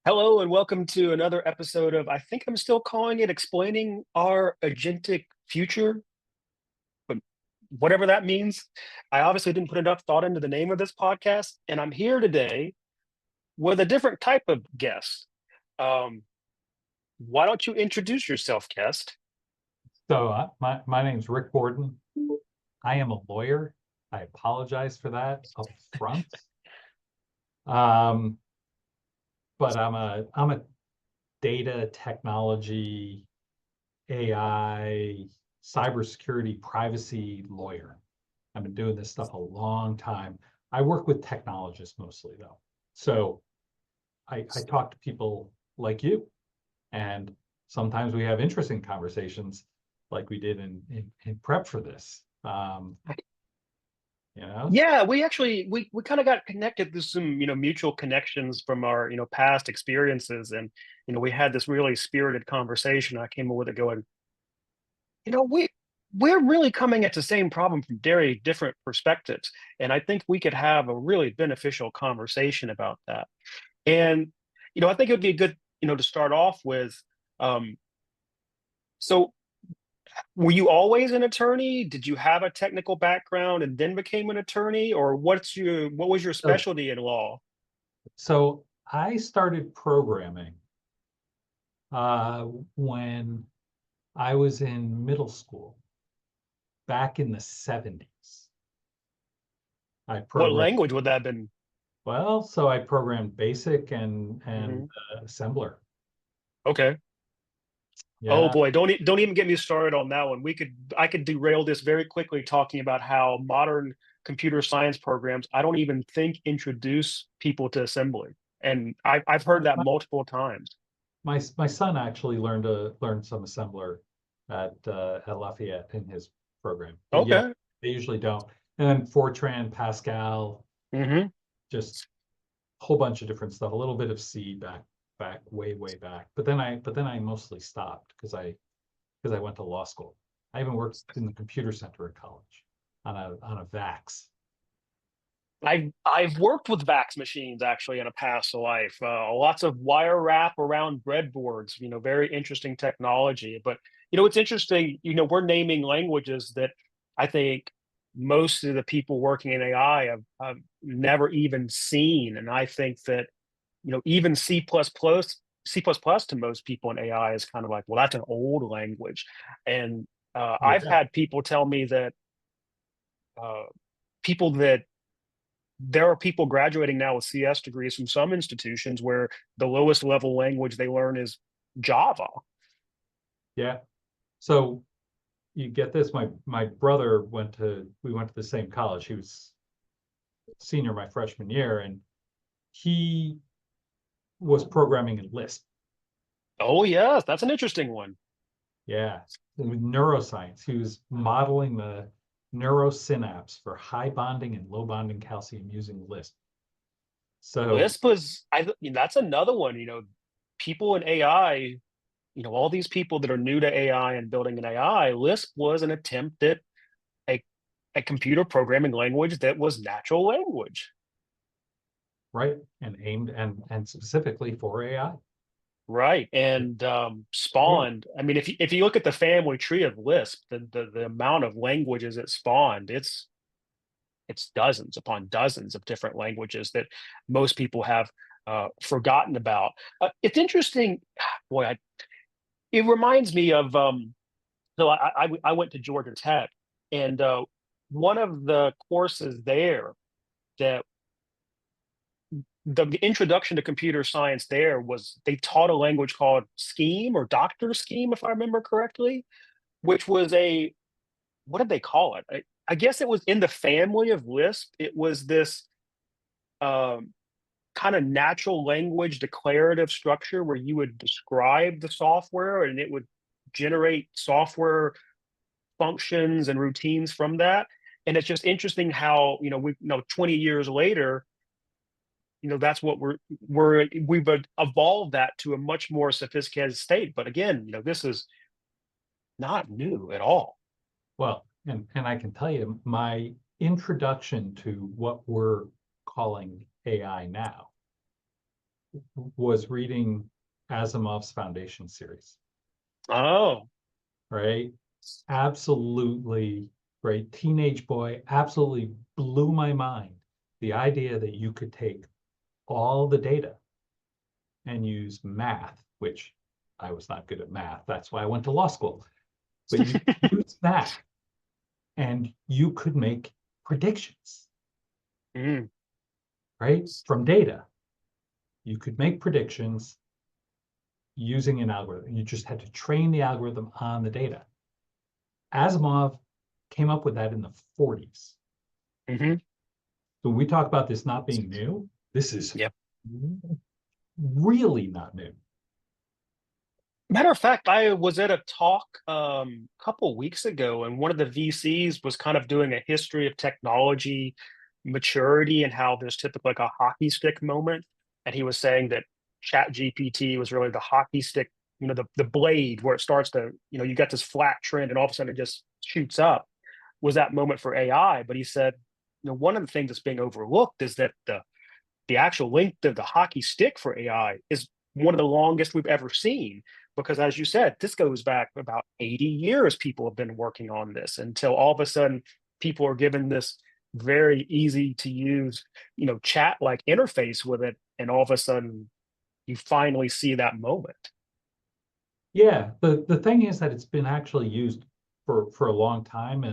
Hello and welcome to another episode of, I think I'm still calling it Explaining Our Agentic Future, but whatever that means. I obviously didn't put enough thought into the name of this podcast, and I'm here today with a different type of guest. Um, why don't you introduce yourself, guest? My name's Rick Borden. I am a lawyer. I apologize for that up front. Um, but I'm a data technology, AI, cybersecurity, privacy lawyer. I've been doing this stuff a long time. I work with technologists mostly though. So I talk to people like you, and sometimes we have interesting conversations like we did in prep for this. You know, Yeah, we kind of got connected through some, mutual connections from our, past experiences. And, we had this really spirited conversation. I came with it going, you know, we we're really coming at the same problem from very different perspectives. And I think we could have a really beneficial conversation about that. And, I think it would be good, to start off with, um, so were you always an attorney? Did you have a technical background and then became an attorney? Or what was your so specialty in law? so I started programming uh, when I was in middle school back in the 70s. I What programmed language would that have been? so I programmed BASIC and Mhm. assembler. Okay. Oh Yeah, boy, don't even get me started on that one. I could derail this very quickly talking about how modern computer science programs, I don't even think introduce people to assembly. And I've heard that my, multiple times. my son actually learned some assembler at Lafayette in his program. But yeah, Okay. they usually don't. And then Fortran, Pascal, Hmm. just a whole bunch of different stuff. A little bit of C back way back. But then I mostly stopped because I went to law school. I even worked in the computer center at college on a VAX. I've worked with VAX machines actually in a past life. Lots of wire wrap around breadboards. Very interesting technology. But it's interesting. We're naming languages that I think most of the people working in AI have never even seen, and I think that even C++ to most people in AI is kind of like, well, that's an old language, and I've Yeah, had people tell me that uh, people that there are people graduating now with CS degrees from some institutions where the lowest level language they learn is Java. yeah. So you get this. My brother we went to the same college. He was senior my freshman year, and he was programming in Lisp. Oh, yes, that's an interesting one. Yeah, with neuroscience. He was modeling the neurosynapse for high bonding and low bonding calcium using Lisp. So Lisp was, that's another one, people in AI, all these people that are new to AI and building an AI, Lisp was an attempt at a, a computer programming language that was natural language. right, and aimed and specifically for AI. Right. And Yeah, spawned. I mean, if you look at the family tree of Lisp, the amount of languages it spawned, it's dozens upon dozens of different languages that most people have forgotten about. It's interesting, boy. It reminds me of so I went to Georgia Tech, and one of the courses there that the introduction to computer science there was they taught a language called Scheme or Doctor Scheme, if I remember correctly, which was what did they call it? I guess it was in the family of Lisp. It was this um, kind of natural language declarative structure where you would describe the software and it would generate software functions and routines from that. And it's just interesting how, 20 years later, that's what we've evolved that to a much more sophisticated state. But again, this is not new at all. well, and I can tell you my introduction to what we're calling AI now was reading Asimov's Foundation series, Oh. right? Absolutely, right? Teenage boy, absolutely blew my mind. The idea that you could take all the data and use math, which I was not good at math. That's why I went to law school. But you use math and you could make predictions, Mm. right? From data. You could make predictions using an algorithm. You just had to train the algorithm on the data. Asimov came up with that in the 40s. Hmm. So when we talk about this not being new, this is Yep. really not new. Matter of fact, I was at a talk a couple weeks ago, and one of the VCs was kind of doing a history of technology maturity and how there's typically like a hockey stick moment. And he was saying that Chat GPT was really the hockey stick, the blade where it starts to, you got this flat trend and all of a sudden it just shoots up, was that moment for AI. But he said, one of the things that's being overlooked is that the actual length of the hockey stick for AI is one of the longest we've ever seen. Because as you said, this goes back about 80 years. People have been working on this until all of a sudden people are given this very easy to use, chat like interface with it. And all of a sudden you finally see that moment. Yeah, the thing is that it's been actually used for a long time,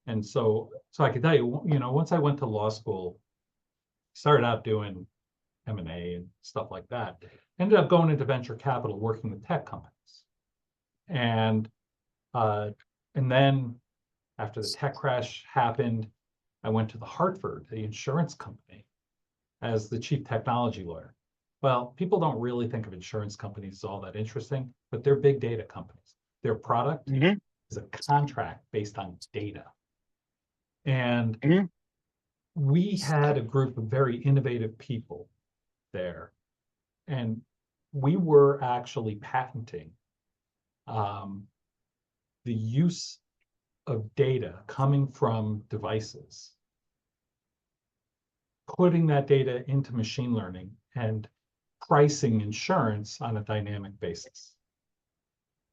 and so I can tell you, once I went to law school, started out doing M&A and stuff like that, ended up going into venture capital, working with tech companies, and uh, and then after the tech crash happened, I went to the Hartford, the insurance company, as the chief technology lawyer. Well, people don't really think of insurance companies as all that interesting, but they're big data companies. Their product Hmm. is a contract based on data. And Hmm. we had a group of very innovative people there. And we were actually patenting um, the use of data coming from devices, putting that data into machine learning and pricing insurance on a dynamic basis.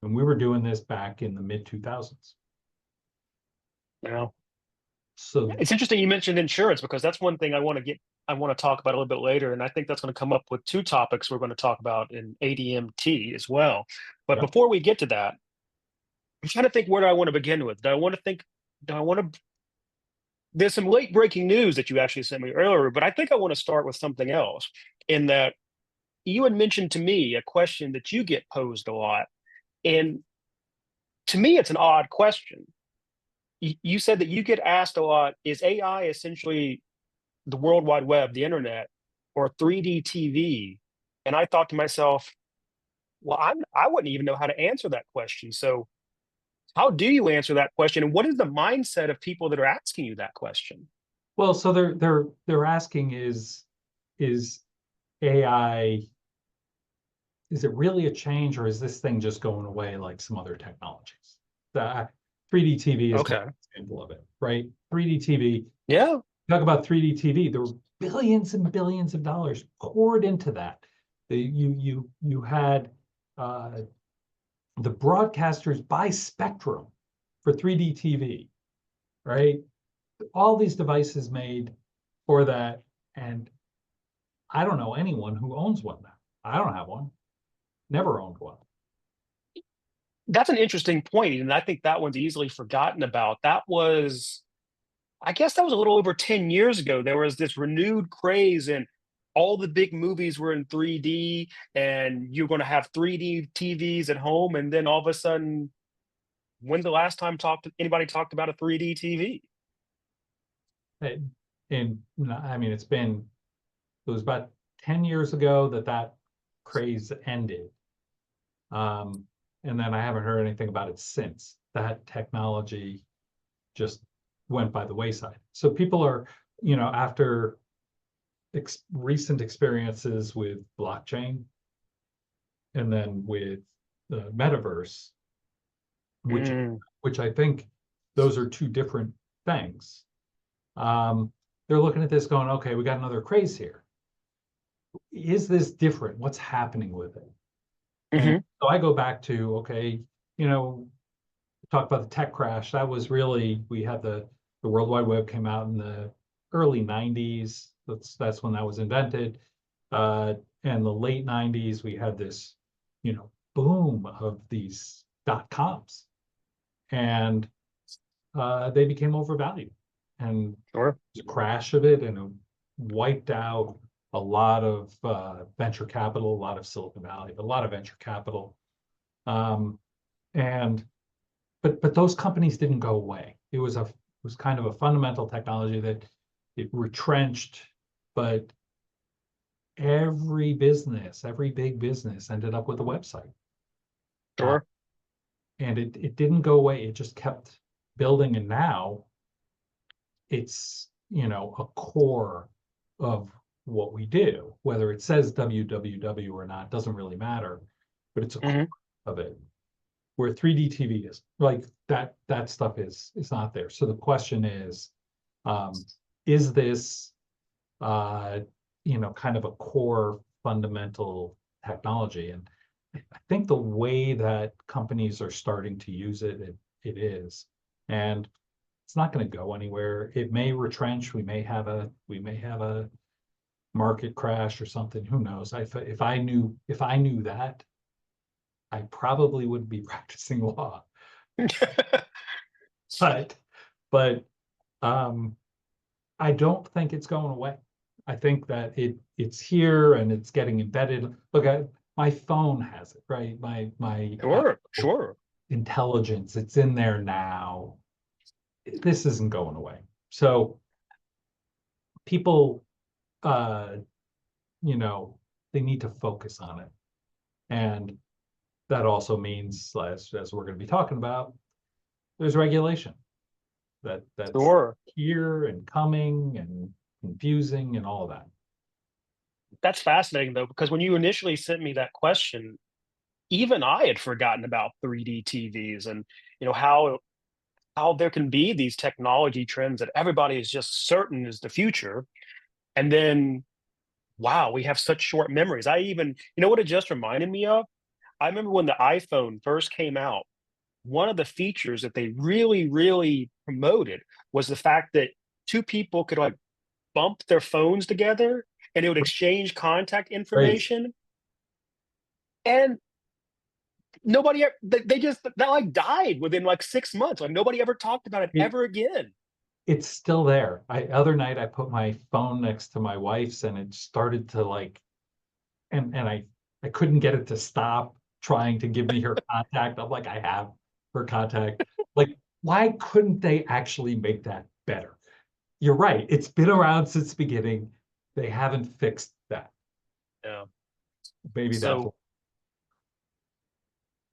And we were doing this back in the mid 2000s. Yeah. So, It's interesting you mentioned insurance because that's one thing I want to talk about a little bit later. And I think that's going to come up with two topics we're going to talk about in ADMT as well. But yeah. before we get to that, I'm trying to think, where do I want to begin with? Do I want to, there's some late breaking news that you actually sent me earlier, but I think I want to start with something else in that you had mentioned to me a question that you get posed a lot. And to me, it's an odd question. You said that you get asked a lot, is AI essentially the World Wide Web, the internet, or 3D TV? And I thought to myself, well, I wouldn't even know how to answer that question. So how do you answer that question? And what is the mindset of people that are asking you that question? Well, so they're asking is AI, is it really a change, or is this thing just going away like some other technologies? The 3D TV is kind Okay. of an example of it, right? 3D TV, Yeah. talk about 3D TV, there were billions and billions of dollars poured into that. You had uh, the broadcasters buy spectrum for 3D TV, right? All these devices made for that, and I don't know anyone who owns one now. I don't have one. Never owned one. That's an interesting point, and I think that one's easily forgotten about. I guess that was a little over 10 years ago. There was this renewed craze, and all the big movies were in 3D, and you're going to have 3D TVs at home. And then all of a sudden, when's the last time anybody talked about a 3D TV? And, and I mean, it was about 10 years ago that craze ended. And then I haven't heard anything about it since. That technology just went by the wayside. So people are, after recent experiences with blockchain and then with the metaverse, which Mm. which I think those are two different things. They're looking at this going, okay, we got another craze here. is this different? What's happening with it? And Hmm. so I go back to, okay, you know, talk about the tech crash. That was really, we had the World Wide Web came out in the early 90s. That's when that was invented. And the late 90s, we had this, you know, boom of these .coms. And they became overvalued. And Sure. the crash of it, and it wiped out a lot of venture capital, a lot of Silicon Valley, but a lot of venture capital. Um, and but those companies didn't go away. It was kind of a fundamental technology that it retrenched, but every big business ended up with a website. Uh, Sure. and it didn't go away. It just kept building. And now it's, you know, a core of what we do. Whether it says www or not doesn't really matter, but it's a core Hmm. of it. Where 3D TV is, like that stuff is not there. So the question um, is this uh, you know, kind of a core fundamental technology? And I think the way that companies are starting to use it, it is. And it's not going to go anywhere. It may retrench. We may have a market crash or something. Who knows? If I knew that, I probably would be practicing law. But but um, I don't think it's going away. I think that it's here and it's getting embedded. Look, my phone has it, right? My Sure. Apple Sure. intelligence, it's in there now. This isn't going away. So people, uh, you know, they need to focus on it, and that also means, as we're going to be talking about, there's regulation that's Sure. here and coming and confusing and all of that. That's fascinating though, because when you initially sent me that question, even I had forgotten about 3D TVs and how there can be these technology trends that everybody is just certain is the future. And then, wow, we have such short memories. What it just reminded me of? I remember when the iPhone first came out, one of the features that they really, really promoted was the fact that two people could like bump their phones together and it would exchange contact Right. information. And they just that like died within like 6 months. Like nobody ever talked about it It, ever again. it's still there. Other night I put my phone next to my wife's and it started to like, and I couldn't get it to stop trying to give me her contact. I'm like, I have her contact. Like, why couldn't they actually make that better? You're right. It's been around since the beginning. They haven't fixed that. Yeah. Maybe that's So,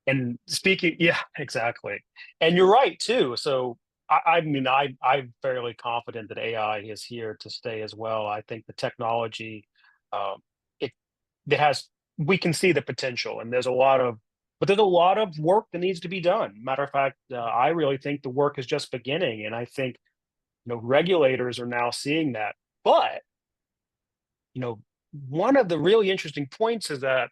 and speaking, yeah, exactly. And you're right too. So, I'm fairly confident that AI is here to stay as well. I think the technology, um, it that has we can see the potential, and there's a lot of work that needs to be done. Matter of fact, I really think the work is just beginning, and I think regulators are now seeing that. But you know, one of the really interesting points is that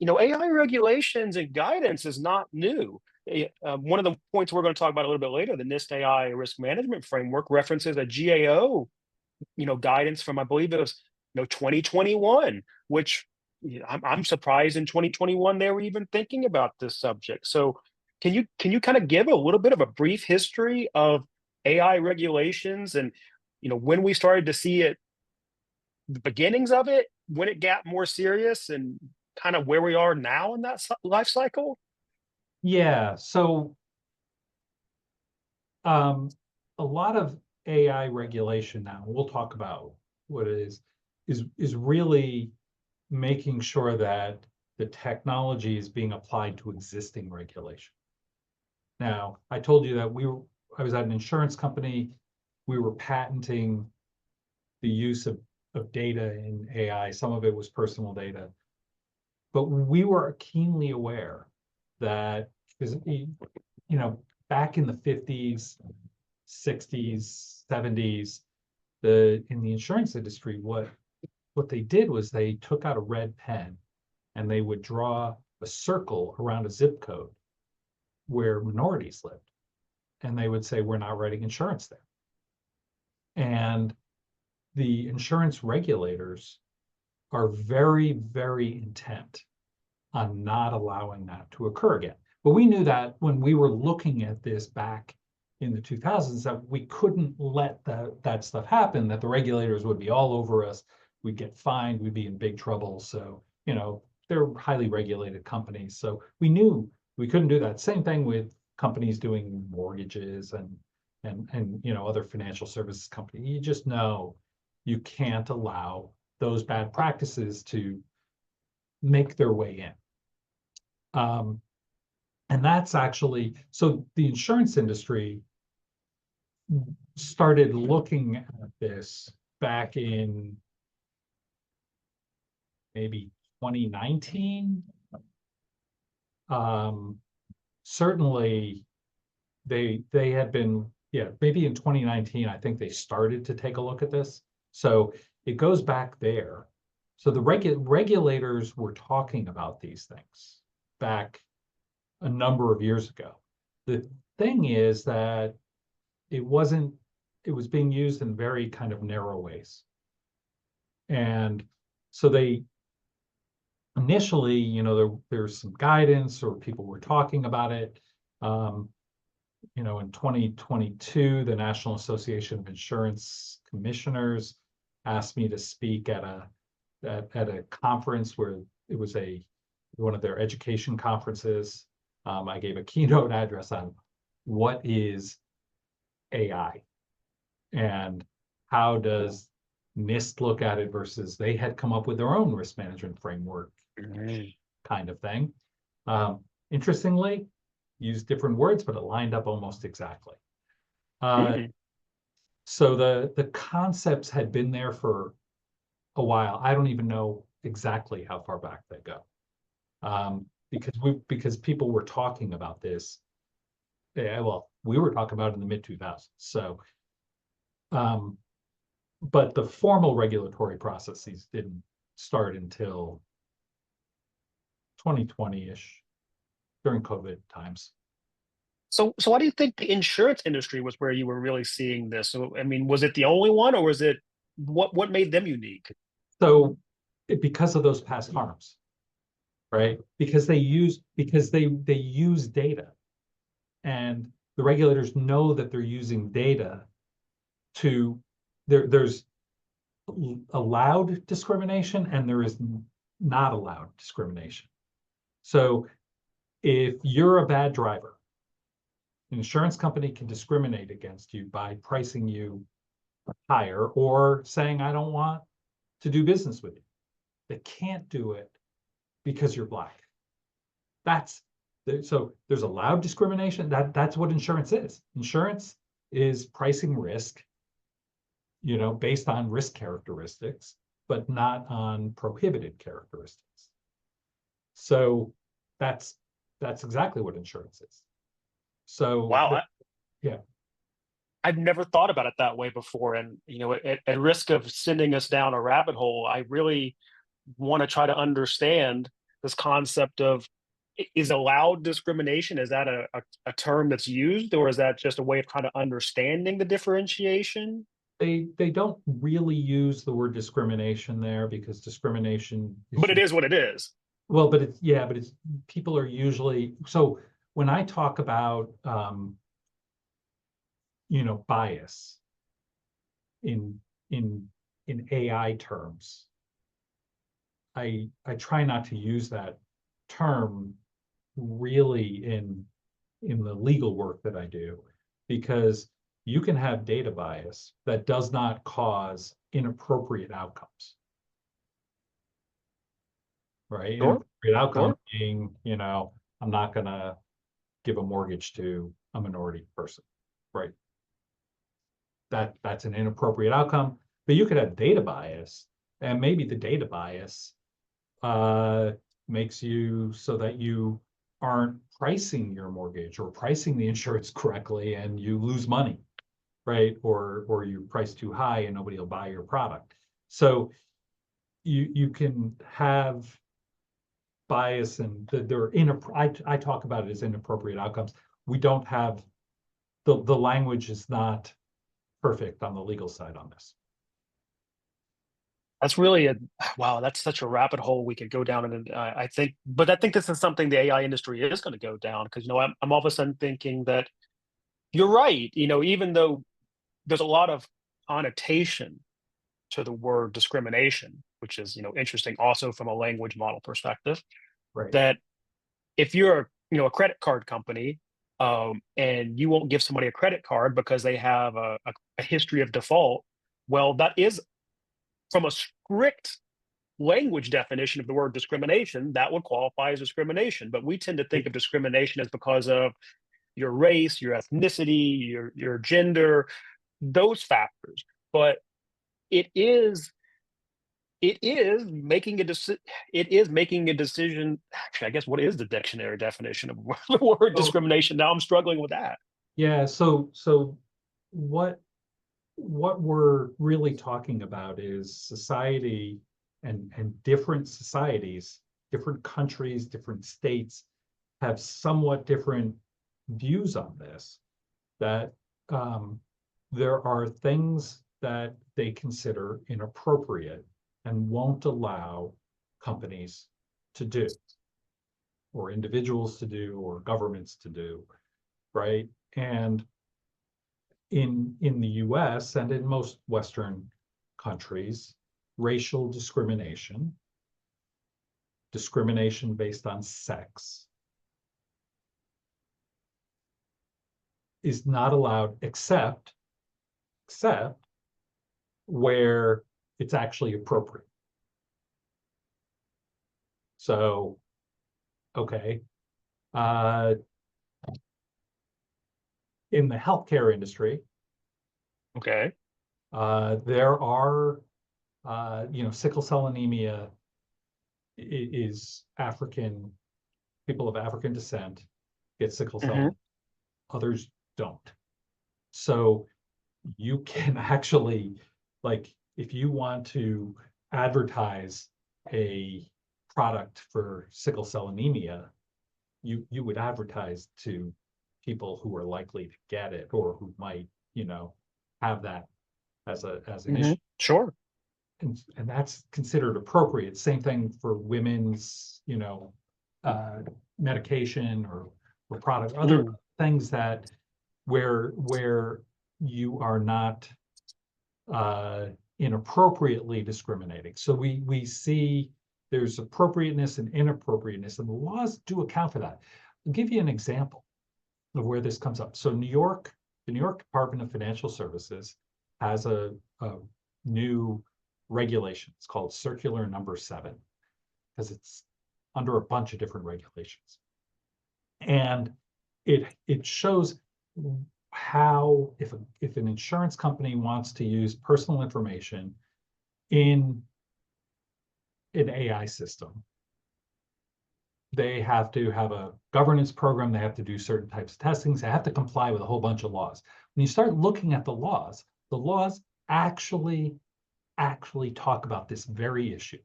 AI regulations and guidance is not new. One of the points we're going to talk about a little bit later, the NIST AI risk management framework references a GAO, guidance from I believe it was 2021, which I'm surprised in 2021 they were even thinking about this subject. So can you kind of give a little bit of a brief history of AI regulations and when we started to see it, the beginnings of it, when it got more serious, and kind of where we are now in that life cycle? yeah. So um, a lot of AI regulation now, we'll talk about what it is really making sure that the technology is being applied to existing regulation. Now, I told you that I was at an insurance company. We were patenting the use of data in AI. Some of it was personal data, but we were keenly aware that, because back in the 50s, 60s, 70s, in the insurance industry, what what they did was they took out a red pen and they would draw a circle around a zip code where minorities lived. And they would say, we're not writing insurance there. And the insurance regulators are very, very intent on not allowing that to occur again. But we knew that when we were looking at this back in the 2000s, that we couldn't let that stuff happen, that the regulators would be all over us, we'd get fined, we'd be in big trouble. So, you know, they're highly regulated companies. So we knew we couldn't do that. Same thing with companies doing mortgages and you know, other financial services companies. You just know you can't allow those bad practices to make their way in. And that's actually, so the insurance industry started looking at this back in maybe 2019. Certainly they had been, yeah, maybe in 2019, I think they started to take a look at this. So it goes back there. So the regulators were talking about these things back a number of years ago. The thing is that it was being used in very kind of narrow ways. And so they initially, you know, there's some guidance or people were talking about it. You know, in 2022, the National Association of Insurance Commissioners asked me to speak at a conference where it was one of their education conferences. I gave a keynote address on what is AI and how does NIST look at it versus they had come up with their own risk management framework kind of thing. Interestingly, used different words, but it lined up almost exactly. So the concepts had been there for a while. I don't even know exactly how far back they go. Because people were talking about this. Yeah, well, we were talking about it in the mid 2000s. So, but the formal regulatory processes didn't start until 2020-ish, during COVID times. So why do you think the insurance industry was where you were really seeing this? So, I mean, was it the only one, or was it what made them unique? So, because of those past harms, right? Because they use data, and the regulators know that they're using data to there's allowed discrimination and there is not allowed discrimination. So if you're a bad driver, an insurance company can discriminate against you by pricing you higher or saying, I don't want to do business with you. They can't do it because you're Black. So there's allowed discrimination. That's what insurance is. Insurance is pricing risk, you know, based on risk characteristics, but not on prohibited characteristics. So that's exactly what insurance is. So Wow, yeah. I've never thought about it that way before. And, you know, at risk of sending us down a rabbit hole, I really want to try to understand this concept of, is allowed discrimination, is that a term that's used, or is that just a way of kind of understanding the differentiation? They don't really use the word discrimination there because discrimination is, But it is what it is. well, but it's people are usually, so when I talk about you know, bias in AI terms, I try not to use that term really in the legal work that I do, because you can have data bias that does not cause inappropriate outcomes, right? Sure, Inappropriate outcome sure. being, you know, I'm not going to give a mortgage to a minority person, right? That's an inappropriate outcome. But you could have data bias, and maybe the data bias makes you so that you aren't pricing your mortgage or pricing the insurance correctly, and you lose money, right? Or you price too high and nobody will buy your product. So you can have bias, and I talk about it as inappropriate outcomes. We don't have the language is not perfect on the legal side on this. That's really a wow. That's such a rabbit hole we could go down, and I think, but I think this is something the AI industry is going to go down because I'm all of a sudden thinking that you're right. Even though there's a lot of connotation to the word discrimination, which is interesting also from a language model perspective, Right. that if you're a credit card company, and you won't give somebody a credit card because they have a history of default, well, that is from a strict language definition of the word discrimination, that would qualify as discrimination. But we tend to think of discrimination as because of your race, your ethnicity, your gender, those factors. But it is making a decision. It is making a decision. Actually, I guess what is the dictionary definition of the word So discrimination? Now I'm struggling with that. yeah, so what we're really talking about is society, and different societies, different countries, different states have somewhat different views on this. That there are things that they consider inappropriate and won't allow companies to do, or individuals to do, or governments to do, right? And in the US and in most Western countries, racial discrimination, discrimination based on sex, is not allowed except where it's actually appropriate. So, okay, in the healthcare industry, Okay. there are, sickle cell anemia is African, people of African descent get sickle cell, Hmm. others don't. So you can actually, like, if you want to advertise a product for sickle cell anemia, you would advertise to people who are likely to get it, or who might, have that as an Hmm. issue. Sure. And that's considered appropriate. Same thing for women's, uh, medication, or product, other Mm. things that where you are not uh, inappropriately discriminating. So we see there's appropriateness and inappropriateness, and the laws do account for that. I'll give you an example of where this comes up. So the New York Department of Financial Services has a new regulation. It's called Circular Number 7, because it's under a bunch of different regulations. And it shows how, if an insurance company wants to use personal information in an AI system, they have to have a governance program, they have to do certain types of testings, they have to comply with a whole bunch of laws. When you start looking at the laws actually talk about this very issue.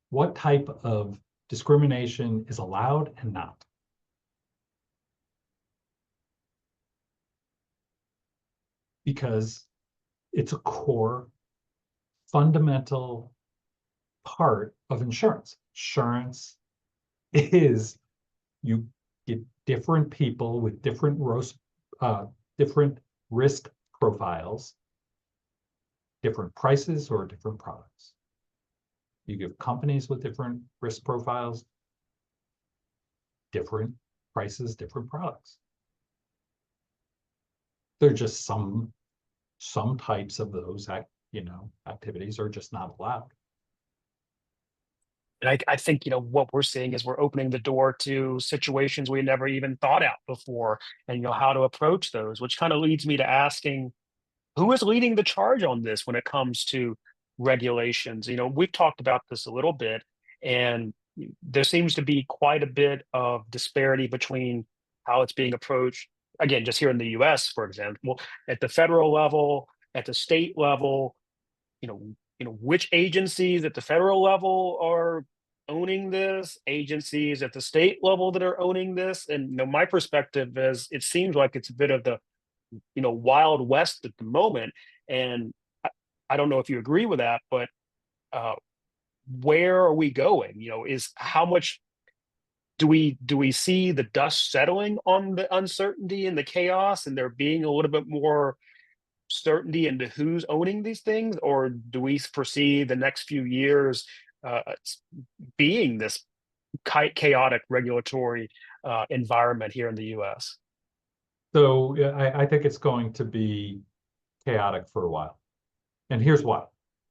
What type of discrimination is allowed and not? Because it's a core, fundamental part of insurance. Insurance is, you get different people with different risk profiles, different prices, or different products. You give companies with different risk profiles, different prices, different products. There are just some types of those activities are just not allowed. And I think what we're seeing is we're opening the door to situations we never even thought out before, and how to approach those, which kind of leads me to asking, who is leading the charge on this when it comes to regulations? We've talked about this a little bit, and there seems to be quite a bit of disparity between how it's being approached. Again, just here in the US, for example, at the federal level, at the state level, which agencies at the federal level are owning this, agencies at the state level that are owning this. And my perspective is it seems like it's a bit of the Wild West at the moment. And I don't know if you agree with that, but uh, where are we going? Is how much do we see the dust settling on the uncertainty and the chaos, and there being a little bit more certainty into who's owning these things, or do we foresee the next few years uh, being this chaotic regulatory environment here in the U.S.? So I think it's going to be chaotic for a while. And here's why.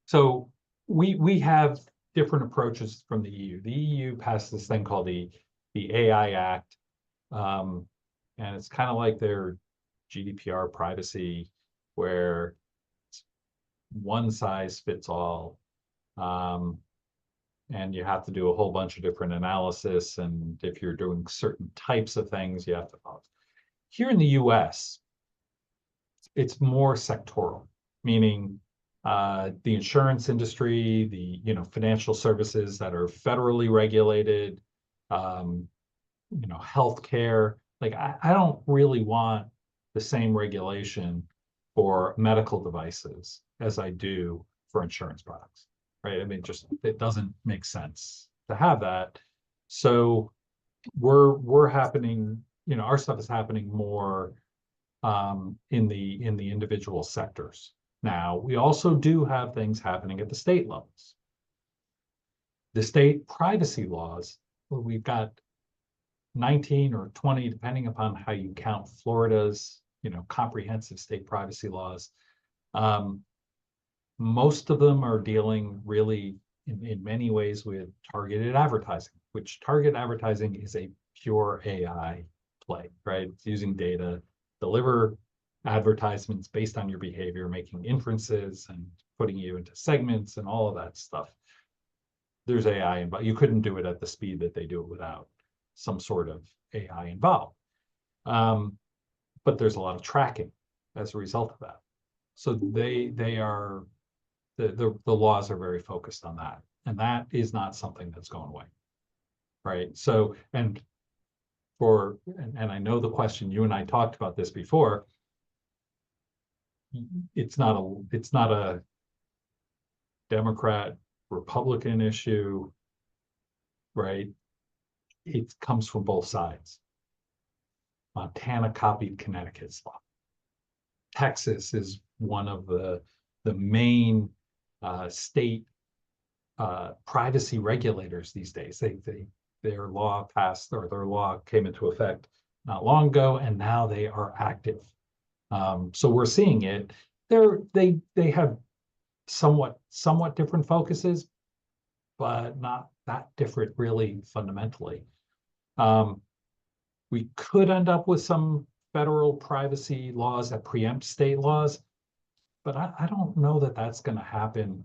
So we have different approaches from the EU. The EU passed this thing called the AI Act. And it's kind of like their GDPR privacy, where it's one size fits all. And you have to do a whole bunch of different analysis. And if you're doing certain types of things, you have to follow. Here in the US, it's more sectoral, meaning the insurance industry, the financial services that are federally regulated, healthcare. Like I don't really want the same regulation for medical devices as I do for insurance products, right? I mean, just it doesn't make sense to have that. So we're happening, our stuff is happening more in the individual sectors. Now, we also do have things happening at the state levels. The state privacy laws, well, we've got 19 or 20, depending upon how you count Florida's, comprehensive state privacy laws. Most of them are dealing really in many ways with targeted advertising, which target advertising is a pure AI play, right? It's using data, deliver advertisements based on your behavior, making inferences and putting you into segments and all of that stuff. There's AI, but you couldn't do it at the speed that they do it without some sort of AI involved. But there's a lot of tracking as a result of that. So they are the laws are very focused on that, and that is not something that's going away, right? So and I know the question, you and I talked about this before. It's not a Democrat Republican issue, right? It comes from both sides. Montana copied Connecticut's law. Texas is one of the main state privacy regulators these days. Their law passed, or their law came into effect not long ago, and now they are active. So we're seeing it. They have somewhat different focuses, but not that different really fundamentally. We could end up with some federal privacy laws that preempt state laws, but I don't know that that's going to happen,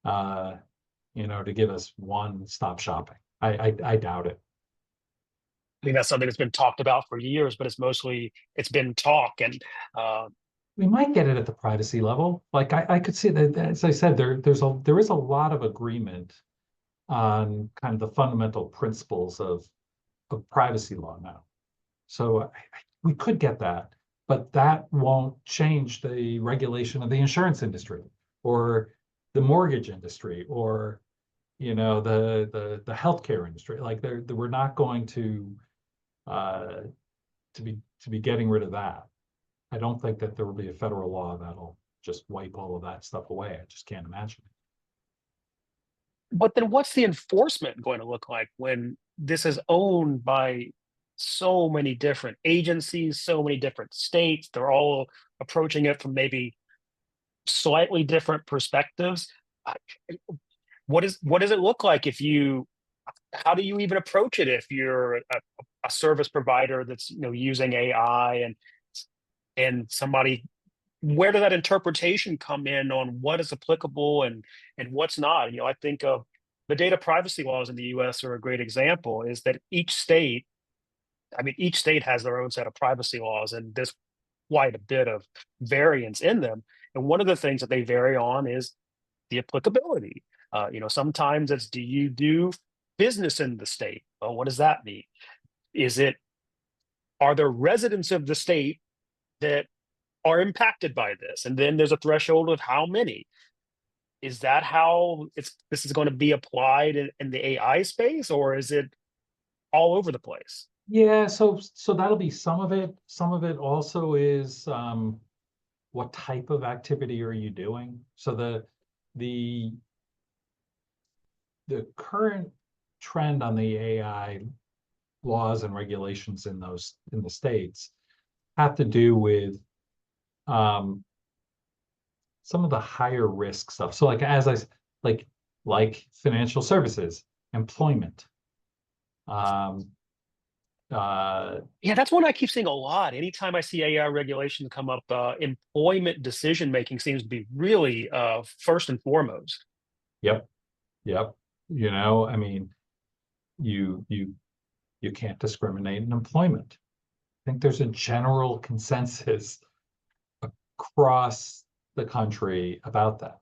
to give us one-stop shopping. I doubt it. I think that's something that's been talked about for years, but it's been talk. And we might get it at the privacy level. Like I could see that, as I said, there is a lot of agreement on kind of the fundamental principles of privacy law now. So we could get that, but that won't change the regulation of the insurance industry or the mortgage industry or the healthcare industry. Like we're not going to be getting rid of that. I don't think that there will be a federal law that'll just wipe all of that stuff away. I just can't imagine it. But then what's the enforcement going to look like when this is owned by so many different agencies, so many different states? They're all approaching it from maybe slightly different perspectives. What does it look like how do you even approach it if you're a service provider that's using AI and somebody, where does that interpretation come in on what is applicable and what's not? I think of the data privacy laws in the US are a great example, is that each state has their own set of privacy laws, and there's quite a bit of variance in them. And one of the things that they vary on is the applicability. Sometimes it's, do you do business in the state? Well, what does that mean? Is it, are there residents of the state that are impacted by this? And then there's a threshold of how many. Is that how this is going to be applied in the AI space, or is it all over the place? Yeah, so that'll be some of it. Some of it also is what type of activity are you doing? So the current trend on the AI laws and regulations in the states have to do with some of the higher risk stuff. So like financial services, employment. Yeah, that's one I keep seeing a lot. Anytime I see AI regulations come up, employment decision making seems to be really first and foremost. Yep, yep. I mean, you can't discriminate in employment. I think there's a general consensus across the country about that.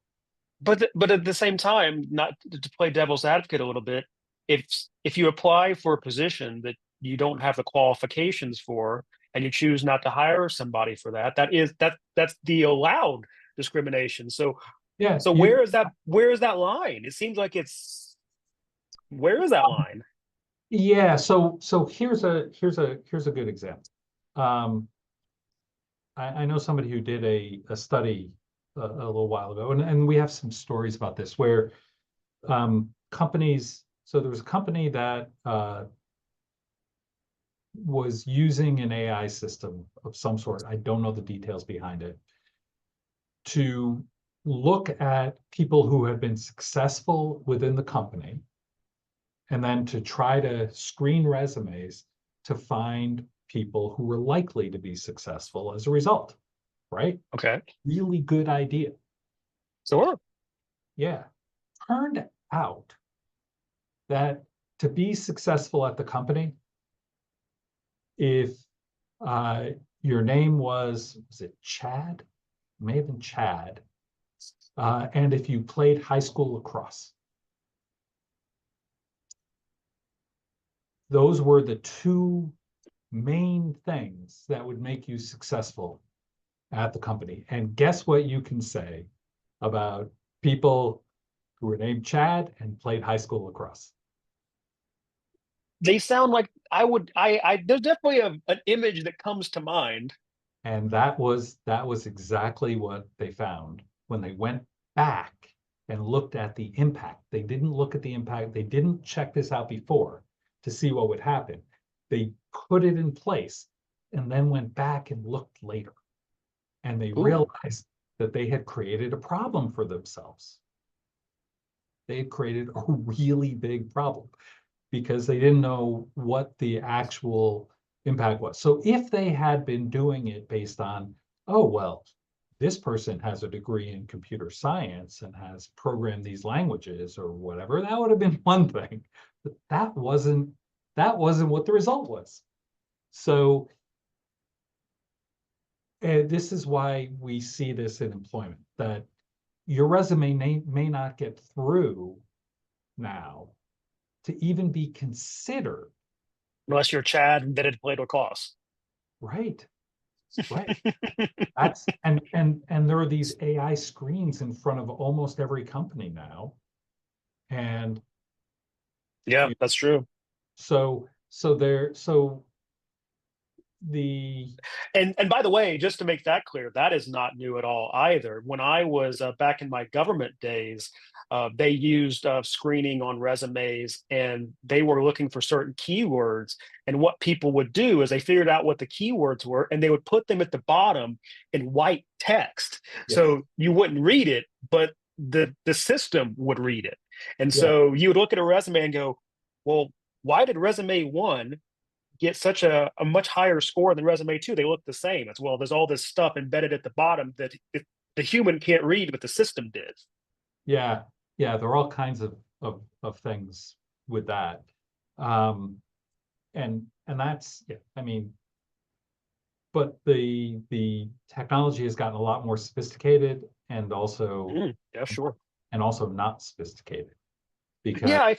But at the same time, not to play devil's advocate a little bit, if you apply for a position that you don't have the qualifications for, and you choose not to hire somebody for that, that's the allowed discrimination. So Yeah, so where is that line? It seems like it's, where is that line? yeah. So here's a good example. I know somebody who did a study a little while ago, and we have some stories about this where companies. So there was a company that was using an AI system of some sort. I don't know the details behind it, to look at people who have been successful within the company, and then to try to screen resumes to find people who were likely to be successful as a result, right? Okay. Really good idea. Sure. Yeah. Turned out that to be successful at the company, if your name was it Chad? May have been Chad. And if you played high school lacrosse. Those were the two main things that would make you successful at the company. And guess what you can say about people who were named Chad and played high school lacrosse? They sound like I there's definitely an image that comes to mind. And that was exactly what they found when they went back and looked at the impact. They didn't look at the impact. They didn't check this out before to see what would happen. They put it in place and then went back and looked later. And they Ooh. realized that they had created a problem for themselves. They had created a really big problem because they didn't know what the actual impact was. So if they had been doing it based on, oh, well, this person has a degree in computer science and has programmed these languages or whatever, that would have been one thing. But that wasn't what the result was. So this is why we see this in employment, that your resume may not get through now to even be considered. Unless you're Chad that had played lacrosse. Right, right. That's and there are these AI screens in front of almost every company now. And Yeah, that's true. so the And by the way, just to make that clear, that is not new at all either. When I was back in my government days, they used screening on resumes, and they were looking for certain keywords. And what people would do is they figured out what the keywords were, and they would put them at the bottom in white text, yes, so you wouldn't read it, but the system would read it. And yeah, so you would look at a resume and go, well, why did resume one get such a much higher score than resume two? They look the same as well. There's all this stuff embedded at the bottom that the human can't read, but the system did. yeah, yeah, there are all kinds of things with that. Um, and that's, yeah, I mean, but the technology has gotten a lot more sophisticated, and also Yeah, sure. and also not sophisticated. Because Yeah,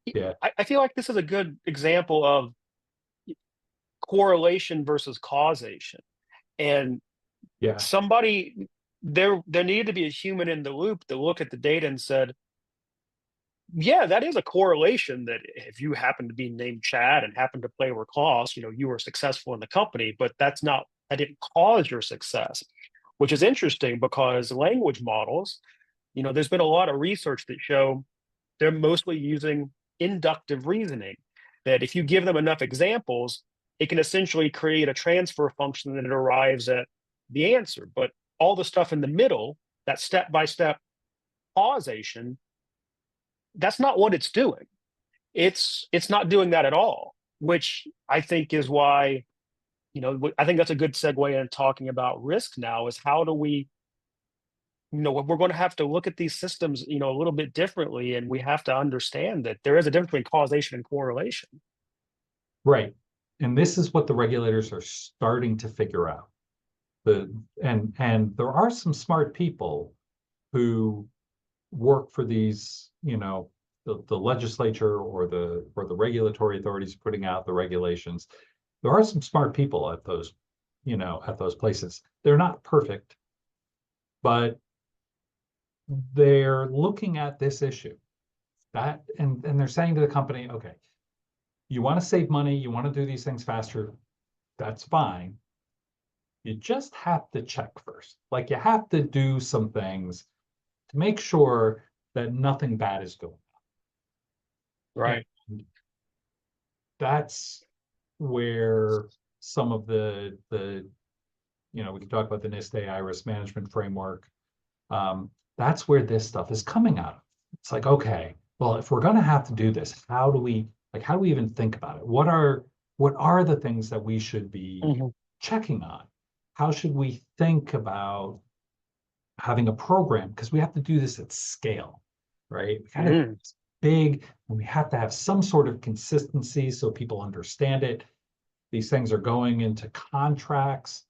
yeah, I feel like this is a good example of correlation versus causation. And yeah, somebody there needed to be a human in the loop to look at the data and said, yeah, that is a correlation that if you happen to be named Chad and happen to play lacrosse, you were successful in the company, but that didn't cause your success, which is interesting because language models, there's been a lot of research that show they're mostly using inductive reasoning, that if you give them enough examples, it can essentially create a transfer function that arrives at the answer. But all the stuff in the middle, that step-by-step causation, that's not what it's doing. It's not doing that at all, which I think is why, I think that's a good segue in talking about risk now, is how do we, we're going to have to look at these systems, a little bit differently, and we have to understand that there is a difference between causation and correlation. right. And this is what the regulators are starting to figure out. And there are some smart people who work for these, the legislature or the regulatory authorities putting out the regulations. There are some smart people at those, at those places. They're not perfect, but they're looking at this issue and they're saying to the company, okay, you want to save money, you want to do these things faster, that's fine. You just have to check first. Like, you have to do some things to make sure that nothing bad is going on. Right. And that's where some of the we can talk about the NIST AI risk management framework. That's where this stuff is coming out of. It's like, okay, well, if we're going to have to do this, how do we even think about it? What are the things that we should be checking on? How should we think about having a program? Because we have to do this at scale, right? We kind of big, and we have to have some sort of consistency so people understand it. These things are going into contracts.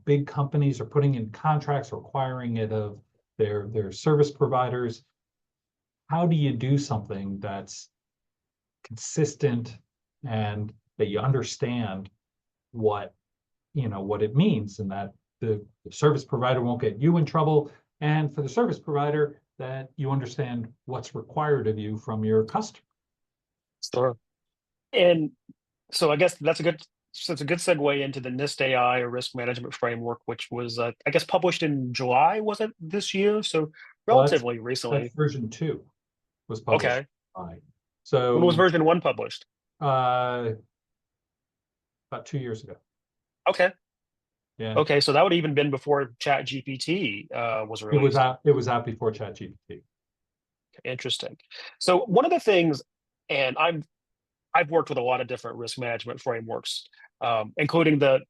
Big companies are putting in contracts requiring it of their service providers. How do you do something that's consistent and that you understand what it means, and that the service provider won't get you in trouble, and for the service provider that you understand what's required of you from your customer. Sure. And so I guess that's a good segue into the NIST AI, or risk management framework, which was I guess published in July, was it, this year? So relatively recently. That's version 2 was published. Okay. So when was version 1 published? About 2 years ago. Okay. Yeah. Okay, so that would have even been before ChatGPT was released. It was out before ChatGPT. Interesting. So one of the things, and I've worked with a lot of different risk management frameworks, including the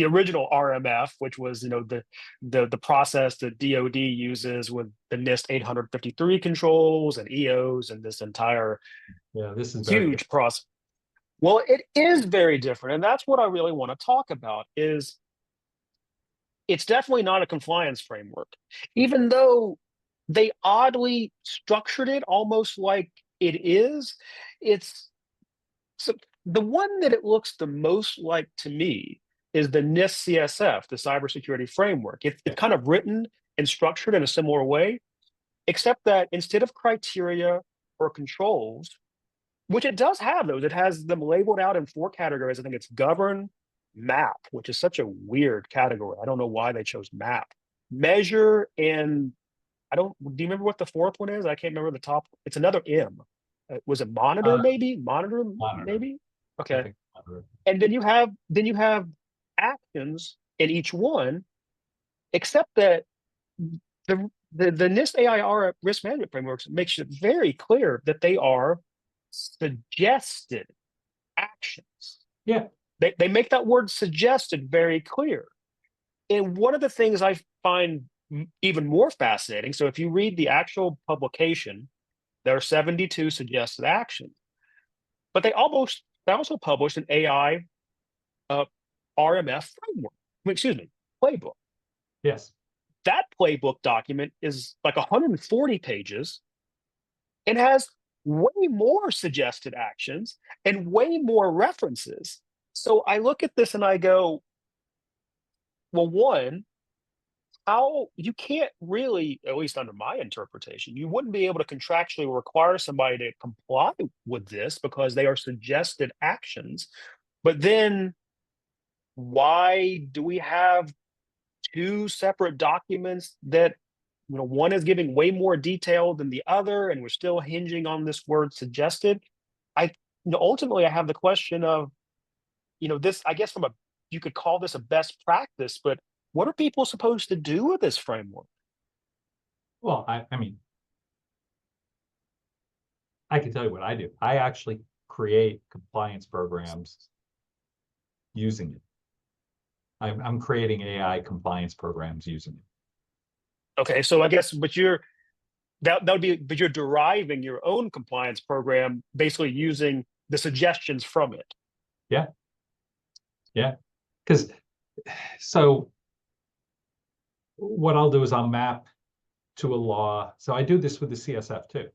original RMF, which was the process that DoD uses with the NIST 853 controls and EOs and this entire this is huge process. Well, it is very different, and that's what I really want to talk about. Is it's definitely not a compliance framework, even though they oddly structured it almost like it is. It's so the one that it looks the most like to me is the NIST CSF, the cybersecurity framework. It's kind of written and structured in a similar way, except that instead of criteria or controls, which it does have those, it has them labeled out in 4 categories. I think it's govern, map, which is such a weird category. I don't know why they chose map, measure, and do you remember what the 4th one is? I can't remember the top. It's another M. Was it monitor, maybe? Monitor, maybe? Okay. And then you have actions in each one, except that the NIST AI risk management frameworks makes it very clear that they are suggested actions. Yeah. They make that word suggested very clear. And one of the things I find even more fascinating, so if you read the actual publication, there are 72 suggested actions, but they also published an AI RMF framework, playbook. Yes. that playbook document is like 140 pages and has way more suggested actions and way more references. So I look at this and I go, well, one, how you can't really, at least under my interpretation, you wouldn't be able to contractually require somebody to comply with this because they are suggested actions. But then why do we have two separate documents that, one is giving way more detail than the other, and we're still hinging on this word suggested? I, ultimately, I have the question of, this, I guess you could call this a best practice, but what are people supposed to do with this framework? Well, I mean, I can tell you what I do. I actually create compliance programs using it. I'm creating AI compliance programs using it. Okay, so I guess, but that would be, but you're deriving your own compliance program, basically using the suggestions from it. Yeah. Yeah. Because so what I'll do is I'll map to a law. So I do this with the CSF too,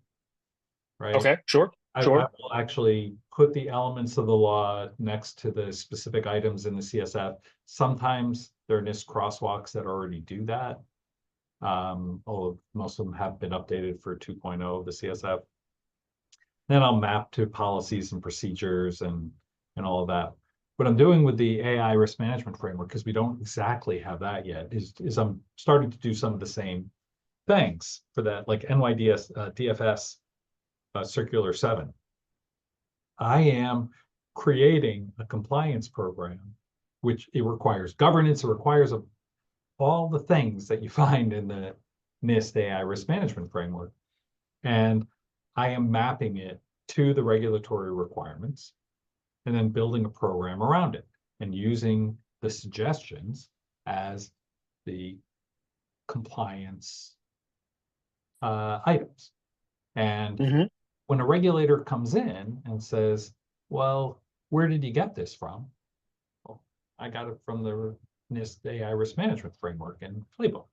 right? Okay, sure, I sure. will actually put the elements of the law next to the specific items in the CSF. Sometimes there are NIST crosswalks that already do that. Although most of them have been updated for 2.0 of the CSF. Then I'll map to policies and procedures and all of that. What I'm doing with the AI risk management framework, because we don't exactly have that yet, is I'm starting to do some of the same things for that, like NYDS, DFS Circular 7. I am creating a compliance program, which it requires governance, it requires all the things that you find in the NIST AI risk management framework. And I am mapping it to the regulatory requirements and then building a program around it and using the suggestions as the compliance items. And when a regulator comes in and says, well, where did you get this from? Well, I got it from the NIST AI risk management framework and playbook,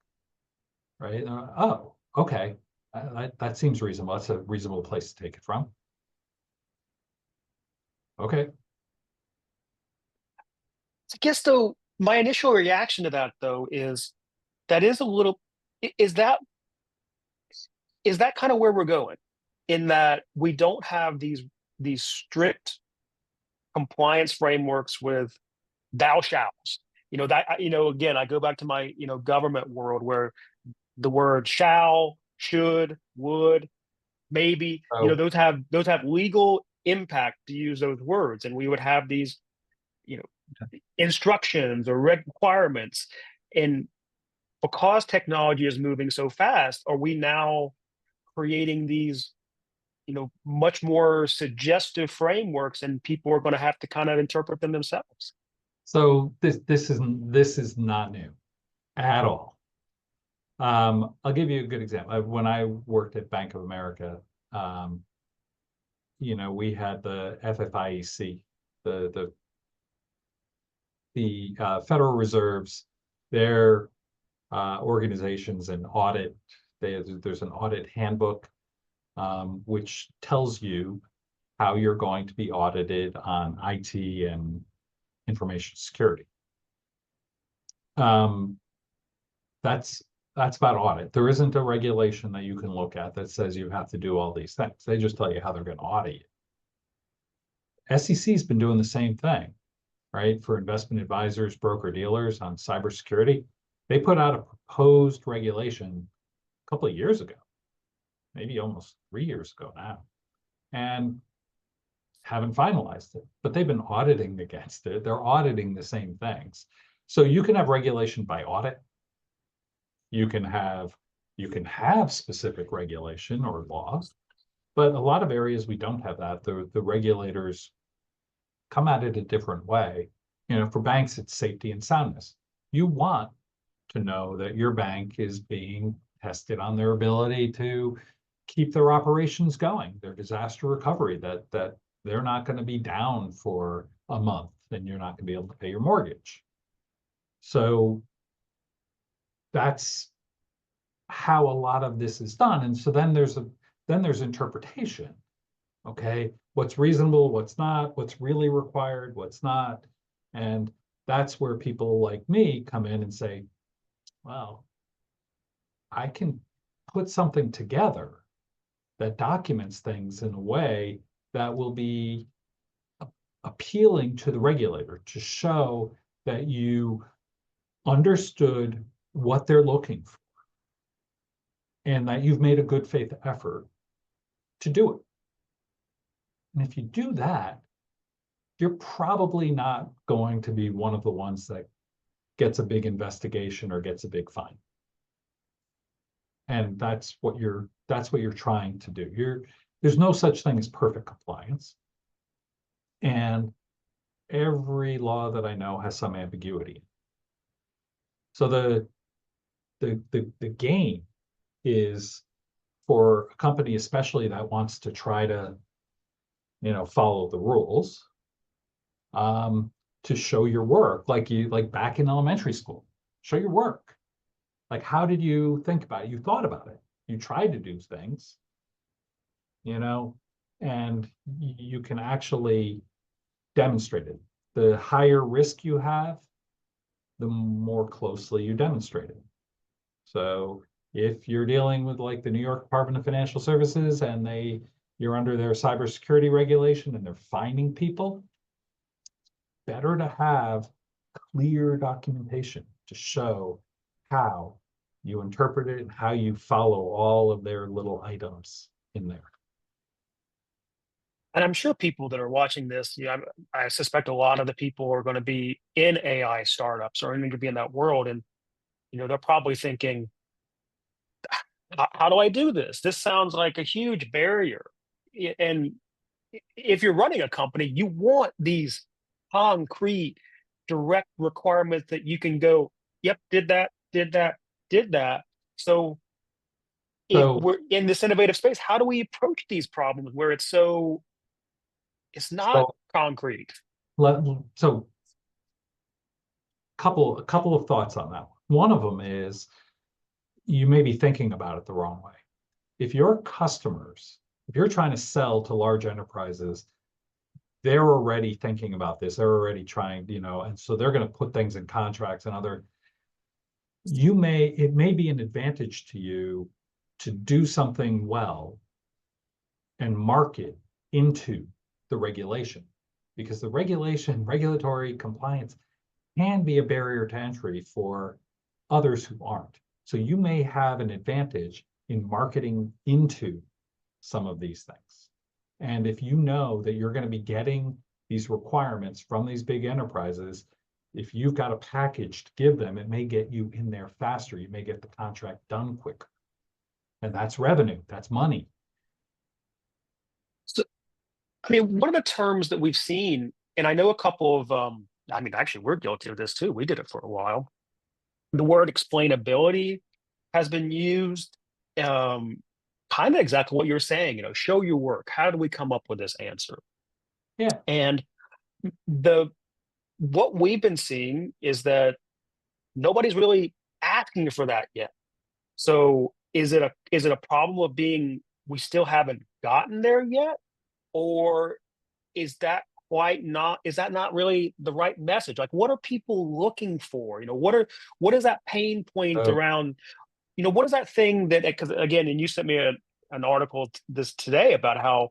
right? Oh, okay. That seems reasonable. That's a reasonable place to take it from. Okay. I guess though, my initial reaction to that though is that is a little, is that kind of where we're going, in that we don't have these strict compliance frameworks with thou shalls. Again, I go back to my, government world where the word shall, should, would, maybe, So, those have legal impact to use those words. And we would have these, instructions or requirements. And because technology is moving so fast, are we now creating these, much more suggestive frameworks, and people are going to have to kind of interpret them themselves? so this is not new at all. I'll give you a good example. When I worked at Bank of America, we had the FFIEC, the Federal Reserve's, their organizations and audit. There's an audit handbook, which tells you how you're going to be audited on IT and information security. That's about audit. There isn't a regulation that you can look at that says you have to do all these things. They just tell you how they're going to audit you. SEC's been doing the same thing, right? For investment advisors, broker dealers on cybersecurity. They put out a proposed regulation a couple of years ago, maybe almost 3 years ago now, and haven't finalized it, but they've been auditing against it. They're auditing the same things. So you can have regulation by audit. You can have specific regulation or laws, but a lot of areas we don't have that. The regulators come at it a different way. For banks, it's safety and soundness. You want to know that your bank is being tested on their ability to keep their operations going, their disaster recovery, that they're not going to be down for a month and you're not going to be able to pay your mortgage. So that's how a lot of this is done. And so then there's interpretation. Okay, what's reasonable, what's not, what's really required, what's not. And that's where people like me come in and say, well, I can put something together that documents things in a way that will be appealing to the regulator to show that you understood what they're looking for and that you've made a good faith effort to do it. And if you do that, you're probably not going to be one of the ones that gets a big investigation or gets a big fine. And that's what you're trying to do. There's no such thing as perfect compliance. And every law that I know has some ambiguity. So the game is for a company, especially that wants to try to, follow the rules, to show your work, like back in elementary school, show your work. Like, how did you think about it? You thought about it. You tried to do things, and you can actually demonstrate it. The higher risk you have, the more closely you demonstrate it. So if you're dealing with like the New York Department of Financial Services and you're under their cybersecurity regulation and they're fining people, better to have clear documentation to show how you interpret it and how you follow all of their little items in there. And I'm sure people that are watching this, I suspect a lot of the people are going to be in AI startups or going to be in that world, and they're probably thinking, how do I do this? This sounds like a huge barrier. And if you're running a company, you want these concrete, direct requirements that you can go, yep, did that, did that, did that. So if So we're in this innovative space, how do we approach these problems where it's not so concrete? so a couple of thoughts on that. One of them is you may be thinking about it the wrong way. If your customers, if you're trying to sell to large enterprises, they're already thinking about this. They're already trying, and so they're going to put things in contracts and it may be an advantage to you to do something well and market into the regulation, because the regulatory compliance can be a barrier to entry for others who aren't. So you may have an advantage in marketing into some of these things. And if you know that you're going to be getting these requirements from these big enterprises, if you've got a package to give them, it may get you in there faster. You may get the contract done quicker. And that's revenue, that's money. So, I mean, one of the terms that we've seen, and I know a couple of, actually, we're guilty of this too. We did it for a while. The word explainability has been used, kind of exactly what you're saying, show your work. How do we come up with this answer? Yeah. And what we've been seeing is that nobody's really asking for that yet. So is it a problem of we still haven't gotten there yet? Or is that not really the right message? Like, what are people looking for? What is that pain point So, around, what is that thing that, because again, and you sent me an article this today about how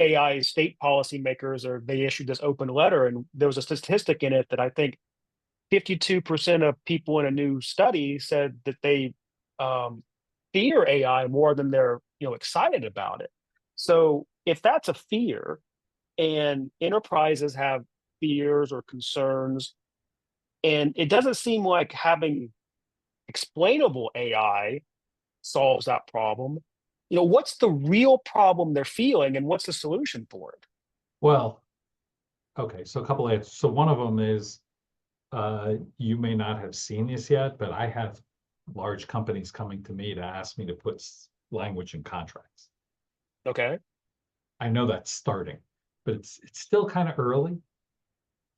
AI state policymakers they issued this open letter, and there was a statistic in it that I think 52% of people in a new study said that they fear AI more than they're excited about it. So if that's a fear, and enterprises have fears or concerns, and it doesn't seem like having explainable AI solves that problem. What's the real problem they're feeling, and what's the solution for it? well, okay, so a couple of answers. So one of them is, you may not have seen this yet, but I have large companies coming to me to ask me to put language in contracts. Okay. I know that's starting, but it's still kind of early.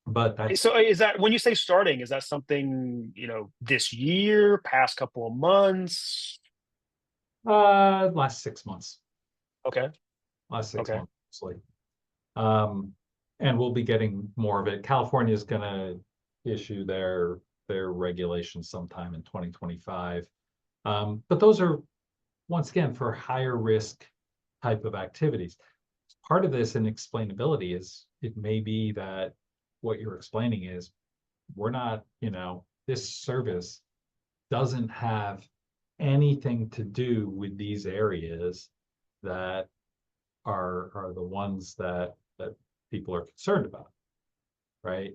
But that's So is that when you say starting, is that something, this year, past couple of months? last 6 months. Okay. Last six Okay. months, mostly. Um, and we'll be getting more of it. California is going to issue their regulations sometime in 2025. But those are, once again, for higher risk type of activities. Part of this in explainability is it may be that what you're explaining is we're not, this service doesn't have anything to do with these areas that are the ones that people are concerned about, right?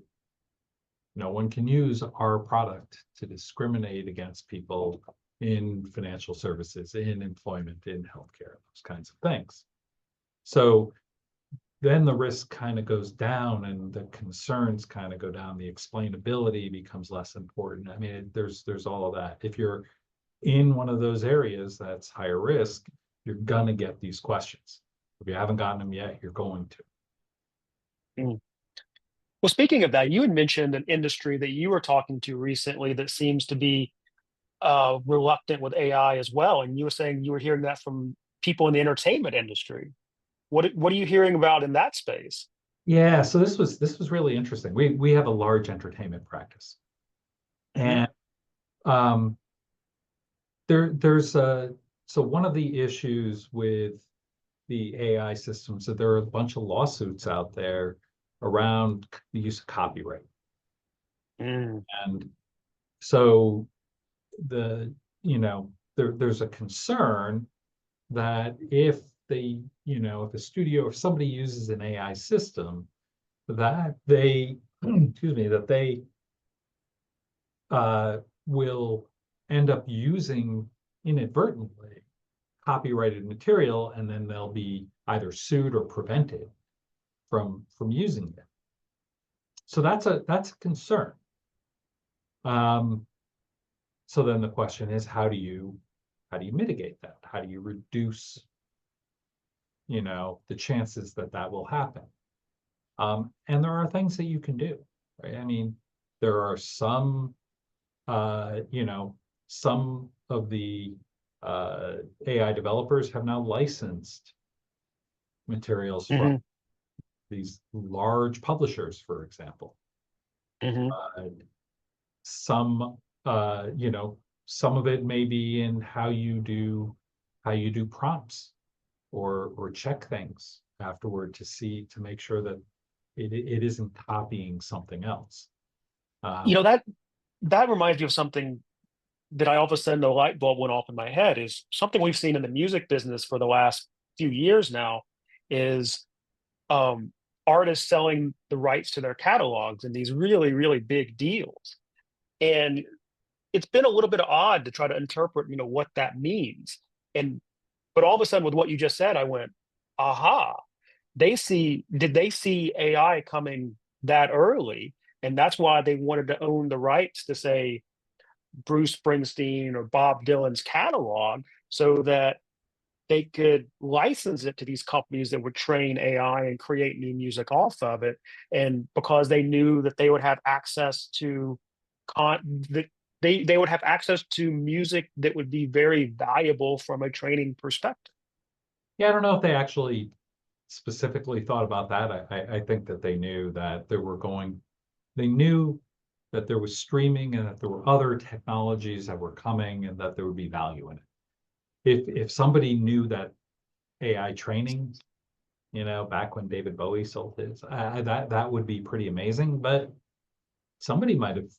No one can use our product to discriminate against people in financial services, in employment, in healthcare, those kinds of things. So then the risk kind of goes down and the concerns kind of go down. The explainability becomes less important. I mean, there's all of that. If you're in one of those areas that's higher risk, you're gonna get these questions. If you haven't gotten them yet, you're going to. Mm. Well, speaking of that, you had mentioned an industry that you were talking to recently that seems to be reluctant with AI as well. And you were saying you were hearing that from people in the entertainment industry. What are you hearing about in that space? Yeah, so this was really interesting. We have a large entertainment practice, Hmm. and um, there's so one of the issues with the AI systems that there are a bunch of lawsuits out there around the use of copyright, Mm. and so there's a concern that if a studio, if somebody uses an AI system, that they excuse me, that they will end up using inadvertently copyrighted material, and then they'll be either sued or prevented from using it. So that's a concern. So then the question is, how do you mitigate that? How do you reduce the chances that will happen? And there are things that you can do, right? I mean, there are some of the AI developers have now licensed materials from Hmm. these large publishers, for example. Hmm. Uh, some, some of it may be in how you do prompts or check things afterward to make sure that it isn't copying something else. You Um, know, that reminds me of something that all of a sudden the light bulb went off in my head is something we've seen in the music business for the last few years now is um, artists selling the rights to their catalogs in these really, really big deals. And it's been a little bit odd to try to interpret, what that means. And but all of a sudden with what you just said, I went, aha, did they see AI coming that early? And that's why they wanted to own the rights to say Bruce Springsteen or Bob Dylan's catalog so that they could license it to these companies that would train AI and create new music off of it. And because they knew that they would have access to they would have access to music that would be very valuable from a training perspective. yeah, I don't know if they actually specifically thought about that. I think that they knew that there was streaming and that there were other technologies that were coming and that there would be value in it. If somebody knew that AI training, back when David Bowie sold his, that would be pretty amazing. But somebody might have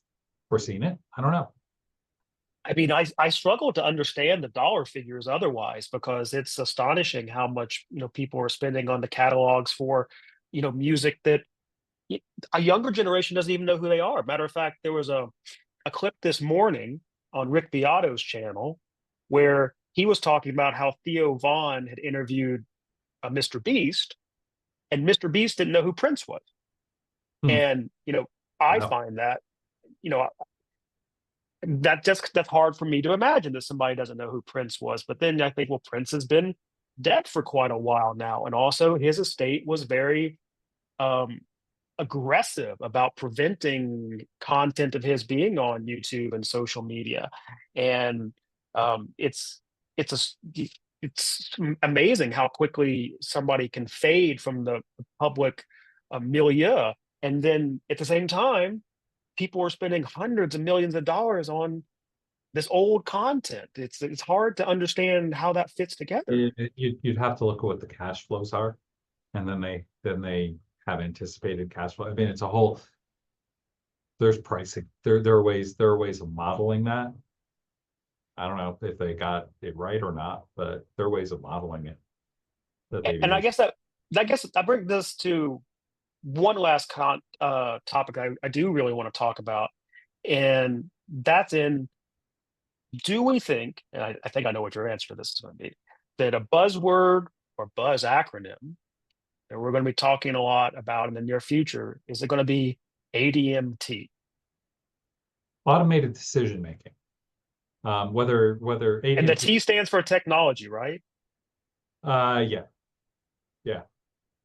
foreseen it. I don't know. I mean, I struggle to understand the dollar figures otherwise because it's astonishing how much people are spending on the catalogs for music that a younger generation doesn't even know who they are. Matter of fact, there was a clip this morning on Rick Beato's channel where he was talking about how Theo Vaughn had interviewed Mr. Beast, and Mr. Beast didn't know who Prince was. Hmm. And I Wow. find that you know that's hard for me to imagine that somebody doesn't know who Prince was. But then I think, well, Prince has been dead for quite a while now, and also his estate was very um, aggressive about preventing content of his being on YouTube and social media, and it's it's a it's amazing how quickly somebody can fade from the public milieu, and then at the same time, people are spending hundreds of millions of dollars on this old content. It's hard to understand how that fits together. You'd have to look at what the cash flows are, and then they have anticipated cash flow. I mean, it's a whole. There's pricing. There are ways of modeling that. I don't know if they got it right or not, but there are ways of modeling it that they've And used. I guess I bring this to one last topic I do really want to talk about, and that's in, do we think, and I think I know what your answer to this is going to be, that a buzzword or buzz acronym that we're going to be talking a lot about in the near future, is it going to be ADMT? Automated decision making. Whether And the ADMT, T stands for technology, right? yeah, yeah.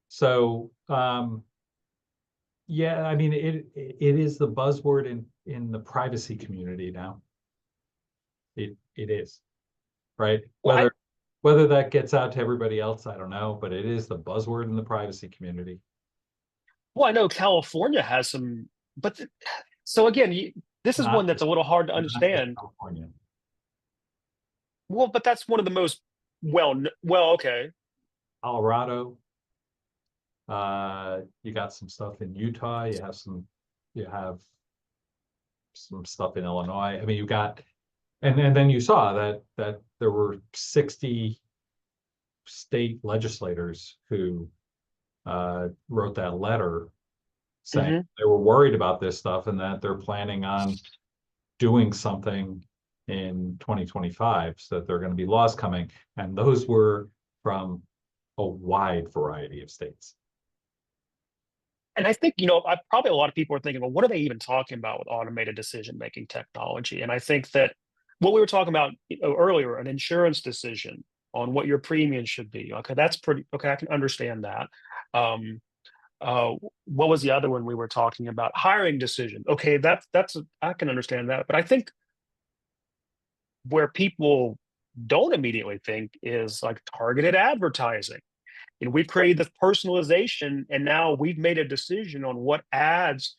So yeah, I mean it is the buzzword in the privacy community now. It is, right? Well, Whether that gets out to everybody else, I don't know, but it is the buzzword in the privacy community. I know California has some, but so again, this is one Not that's just a little hard to not just understand. California. Well, but that's one of the most well, okay. Colorado, you got some stuff in Utah, you have some stuff in Illinois. I mean, you got, and then you saw that there were 60 state legislators who wrote that letter saying Hmm. they were worried about this stuff and that they're planning on doing something in 2025, so that there are going to be laws coming. And those were from a wide variety of states. And I think, probably a lot of people are thinking, well, what are they even talking about with automated decision-making technology? And I think that what we were talking about earlier, an insurance decision on what your premium should be. Okay, that's pretty, okay, I can understand that. Um, uh, what was the other one we were talking about? Hiring decision. Okay, I can understand that. But I think where people don't immediately think is like targeted advertising. And we've created this personalization, and now we've made a decision on what ads,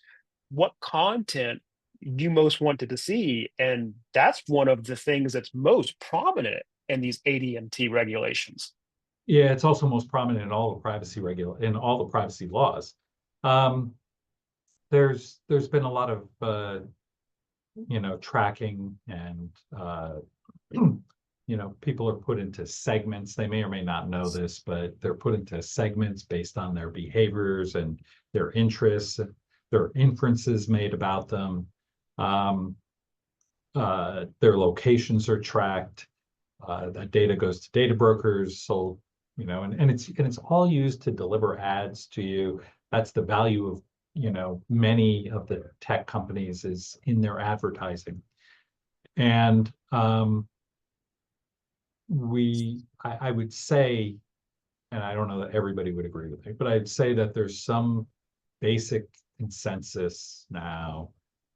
what content you most wanted to see. And that's one of the things that's most prominent in these ADMT regulations. Yeah, it's also most prominent in all the privacy laws. Um, there's been a lot of tracking and people are put into segments. They may or may not know this, but they're put into segments based on their behaviors and their interests. There are inferences made about them. Their locations are tracked. That data goes to data brokers. So, and it's all used to deliver ads to you. That's the value of, many of the tech companies is in their advertising. And I would say, and I don't know that everybody would agree with me, but I'd say that there's some basic consensus now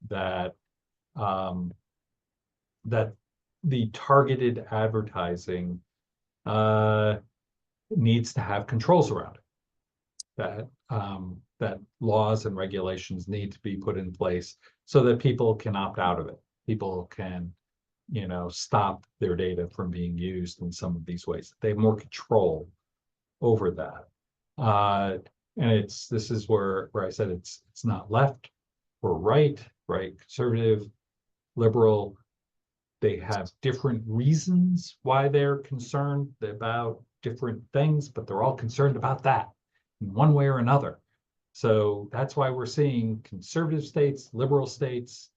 that that the targeted advertising needs to have controls around it. That laws and regulations need to be put in place so that people can opt out of it. People can, stop their data from being used in some of these ways. They have more control over that. And this is where I said it's not left or right, conservative, liberal. They have different reasons why they're concerned about different things, but they're all concerned about that in one way or another. So that's why we're seeing conservative states, liberal states,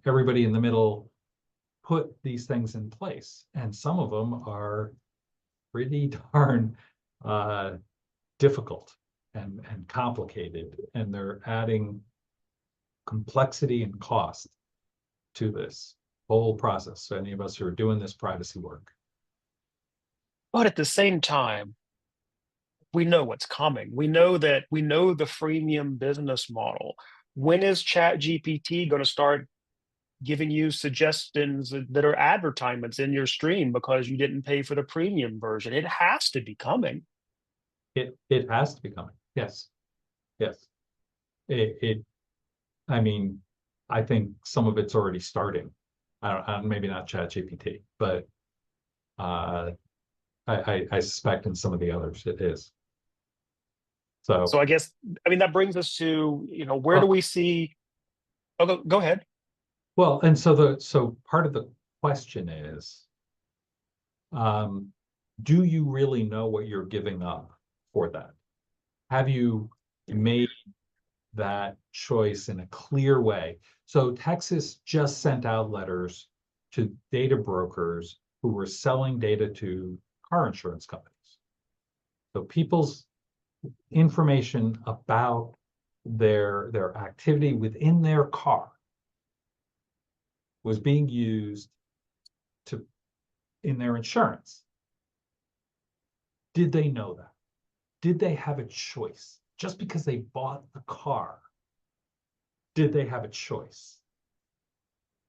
everybody in the middle put these things in place. And some of them are pretty darn difficult and complicated, and they're adding complexity and cost to this whole process. So any of us who are doing this privacy work. But at the same time, we know what's coming. We know the freemium business model. When is Chat GPT going to start giving you suggestions that are advertisements in your stream because you didn't pay for the premium version? It has to be coming. It has to be coming. Yes. Yes. I mean, I think some of it's already starting. Maybe not ChatGPT, but I suspect in some of the others it is. So I guess, I mean, that brings us to, where do we see? Oh, go ahead. Well, and so part of the question is, do you really know what you're giving up for that? Have you made that choice in a clear way? So Texas just sent out letters to data brokers who were selling data to car insurance companies. So people's information about their activity within their car was being used in their insurance. Did they know that? Did they have a choice? Just because they bought the car, did they have a choice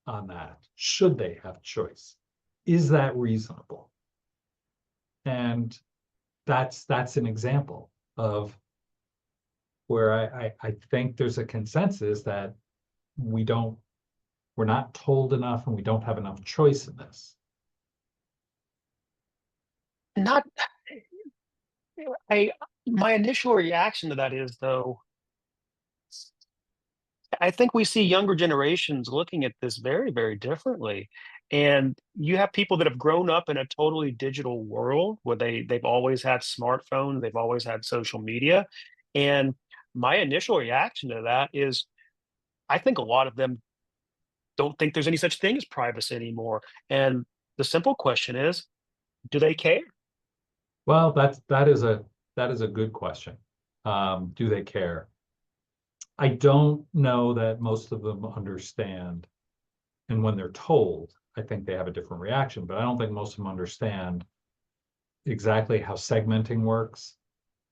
on that? Should they have a choice? Is that reasonable? And that's an example of where I think there's a consensus that we're not told enough and we don't have enough choice in this. Not, my initial reaction to that is, though, I think we see younger generations looking at this very, very differently. And you have people that have grown up in a totally digital world where they've always had smartphones, they've always had social media. And my initial reaction to that is, I think a lot of them don't think there's any such thing as privacy anymore. And the simple question is, do they care? Well, that is a good question. Do they care? I don't know that most of them understand. And when they're told, I think they have a different reaction, but I don't think most of them understand exactly how segmenting works,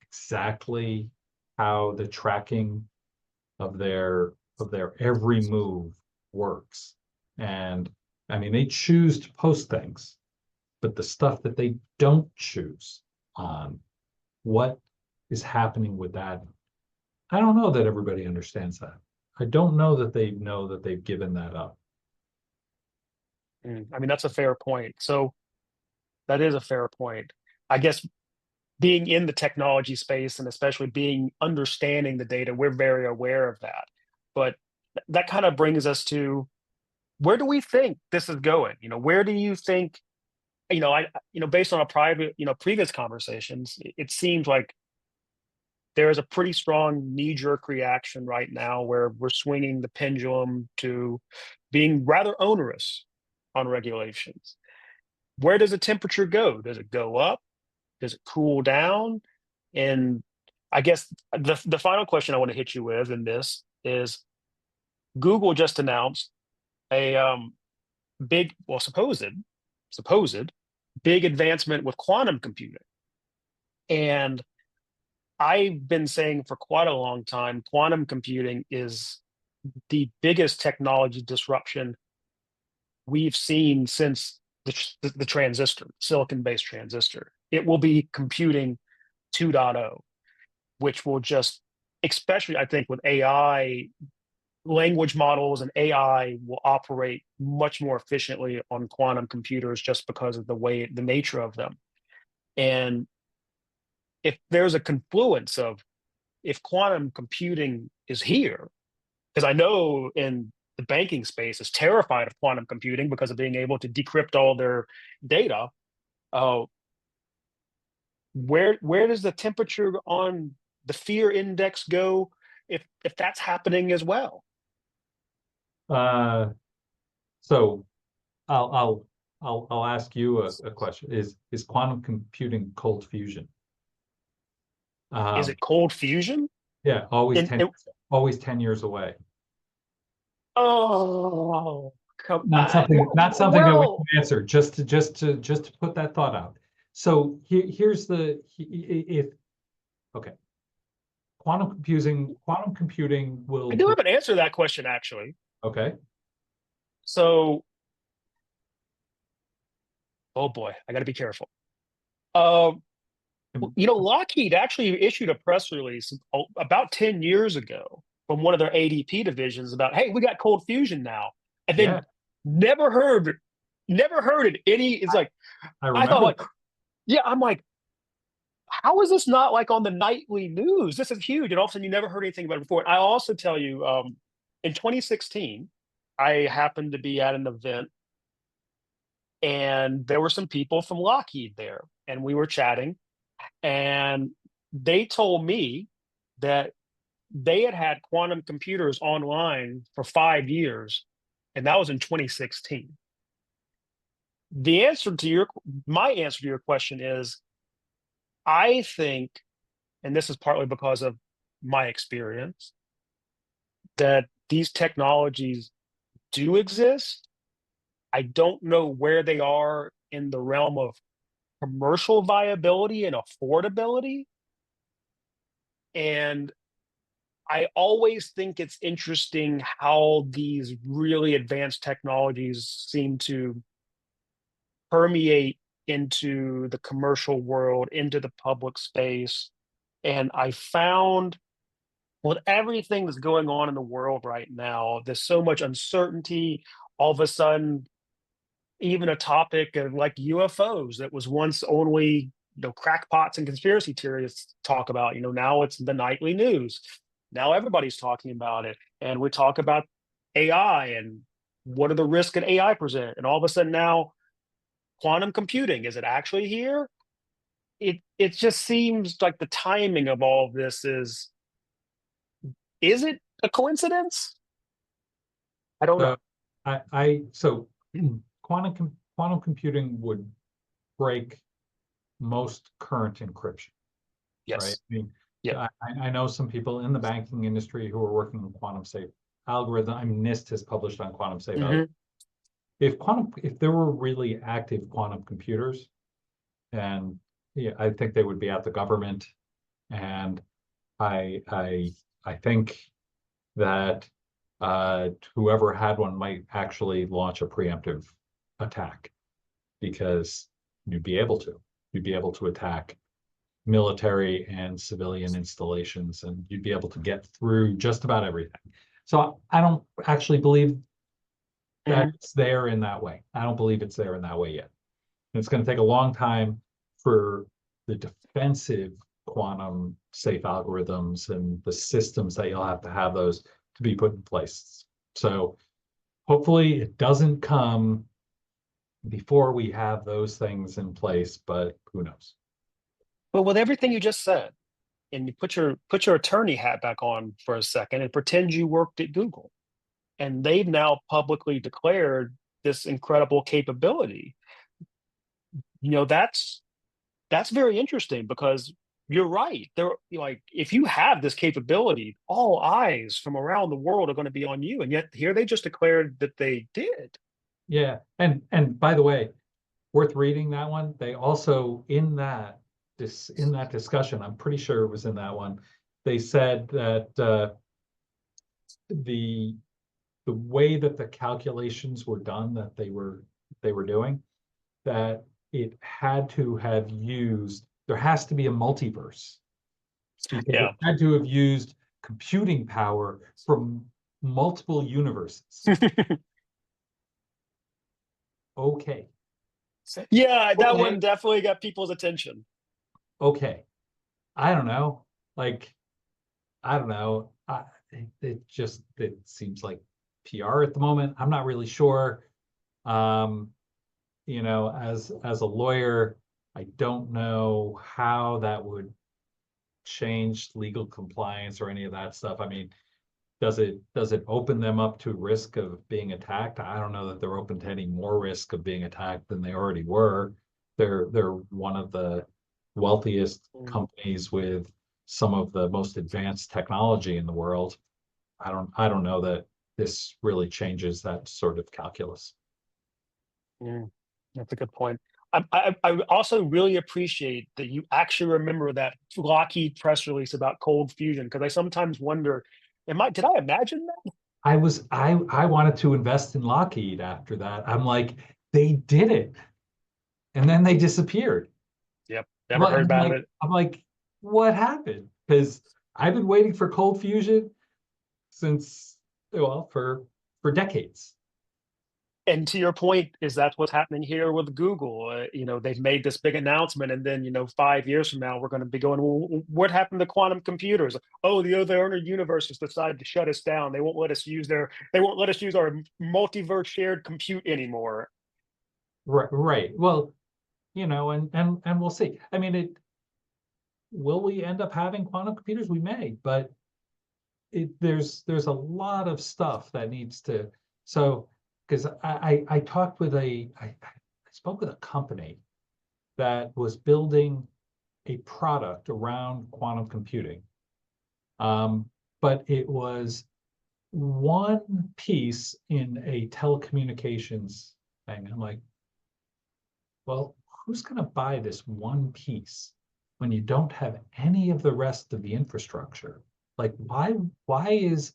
exactly how the tracking of their every move works. And I mean, they choose to post things, but the stuff that they don't choose on, what is happening with that? I don't know that everybody understands that. I don't know that they know that they've given that up. I mean, that's a fair point. So that is a fair point. I guess being in the technology space and especially understanding the data, we're very aware of that. But that kind of brings us to, where do we think this is going? Where do you think, based on previous conversations, it seems like there is a pretty strong knee-jerk reaction right now where we're swinging the pendulum to being rather onerous on regulations. Where does the temperature go? Does it go up? Does it cool down? And I guess the final question I want to hit you with in this is, Google just announced a big, well, supposed big advancement with quantum computing. And I've been saying for quite a long time, quantum computing is the biggest technology disruption we've seen since the transistor, silicon-based transistor. It will be computing 2.0, which will just, especially I think with AI, language models and AI will operate much more efficiently on quantum computers just because of the nature of them. And if there's a confluence of, if quantum computing is here, because I know in the banking space is terrified of quantum computing because of being able to decrypt all their data. Where does the temperature on the fear index go if that's happening as well? So I'll ask you a question. Is quantum computing cold fusion? Is it cold fusion? Yeah, always 10 years away. Oh, come Not something that we well, can answer. Just to put that thought out. So here's if Okay. Quantum computing I will, do have an answer to that question, actually. okay. So, oh boy, I got to be careful. Um, Lockheed actually issued a press release about 10 years ago from one of their ADP divisions about, hey, we got cold fusion now. And Yeah, then never heard, never heard it any. It's like, I I thought, remember. like, yeah, I'm like, how is this not like on the nightly news? This is huge. And all of a sudden, you never heard anything about it before. And I also tell you, in 2016, I happened to be at an event and there were some people from Lockheed there, and we were chatting. And they told me that they had had quantum computers online for 5 years, and that was in 2016. The answer to my answer to your question is, I think, and this is partly because of my experience, that these technologies do exist. I don't know where they are in the realm of commercial viability and affordability. And I always think it's interesting how these really advanced technologies seem to permeate into the commercial world, into the public space. And I found with everything that's going on in the world right now, there's so much uncertainty. All of a sudden, even a topic of like UFOs that was once only crackpots and conspiracy theorists talk about, now it's the nightly news. Now everybody's talking about it, and we talk about AI and what are the risks that AI present, and all of a sudden now quantum computing, is it actually here? It just seems like the timing of all of this is it a coincidence? I don't know. So so quantum computing would break most current encryption, right? Yes. I mean, Yeah. I know some people in the banking industry who are working on quantum safe algorithm. I mean, NIST has published on quantum safe algorithm. Hmm. If there were really active quantum computers, and yeah, I think they would be at the government, and I I I think that whoever had one might actually launch a preemptive attack, because you'd be able to attack military and civilian installations, and you'd be able to get through just about everything. So I don't actually believe that Hmm. it's there in that way. I don't believe it's there in that way yet. And it's going to take a long time for the defensive quantum safe algorithms and the systems that you'll have to have those to be put in place. So hopefully it doesn't come before we have those things in place, but who knows? But with everything you just said, and you put your attorney hat back on for a second and pretend you worked at Google, and they've now publicly declared this incredible capability. That's very interesting, because you're right. There, like, if you have this capability, all eyes from around the world are going to be on you, and yet here they just declared that they did. Yeah, and by the way, worth reading that one. They also in that discussion, I'm pretty sure it was in that one, they said that the the way that the calculations were done, that they were doing, that it had to have used, there has to be a multiverse, because it Yeah. had to have used computing power from multiple universes. Okay. Yeah, that Okay. one definitely got people's attention. Okay. I don't know. Like, I don't know. It seems like PR at the moment. I'm not really sure. Um, as a lawyer, I don't know how that would change legal compliance or any of that stuff. I mean, does it open them up to risk of being attacked? I don't know that they're open to any more risk of being attacked than they already were. They're one of the wealthiest Mm, companies with some of the most advanced technology in the world. I don't know that this really changes that sort of calculus. mm, that's a good point. I also really appreciate that you actually remember that Lockheed press release about cold fusion, because I sometimes wonder, did I imagine that? I wanted to invest in Lockheed after that. I'm like, they did it. And then they disappeared. Yep, never Well, heard and about it. I'm like, what happened? Because I've been waiting for cold fusion since, well, for decades. And to your point, is that's what's happening here with Google. They've made this big announcement, and then 5 years from now, we're going to be going, well, what happened to quantum computers? Oh, the other universes decided to shut us down. They won't let us use our multiverse shared compute anymore. Right, right. Well, and we'll see. I mean, will we end up having quantum computers? We may, but there's a lot of stuff that needs to. So, because I talked with I spoke with a company that was building a product around quantum computing. But it was one piece in a telecommunications thing. I'm like, well, who's going to buy this one piece when you don't have any of the rest of the infrastructure? Like, why is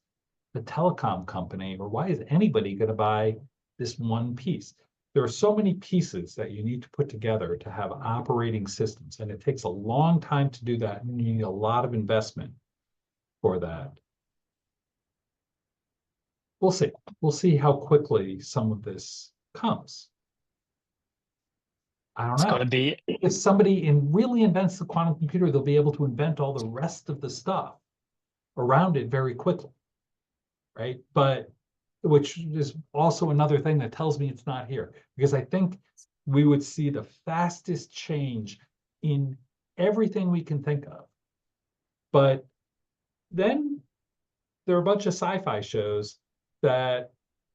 the telecom company, or why is anybody going to buy this one piece? There are so many pieces that you need to put together to have operating systems, and it takes a long time to do that, and you need a lot of investment for that. We'll see. We'll see how quickly some of this comes. I don't It's going know. to be If somebody really invents the quantum computer, they'll be able to invent all the rest of the stuff around it very quickly, right? But which is also another thing that tells me it's not here, because I think we would see the fastest change in everything we can think of. But then there are a bunch of sci-fi shows that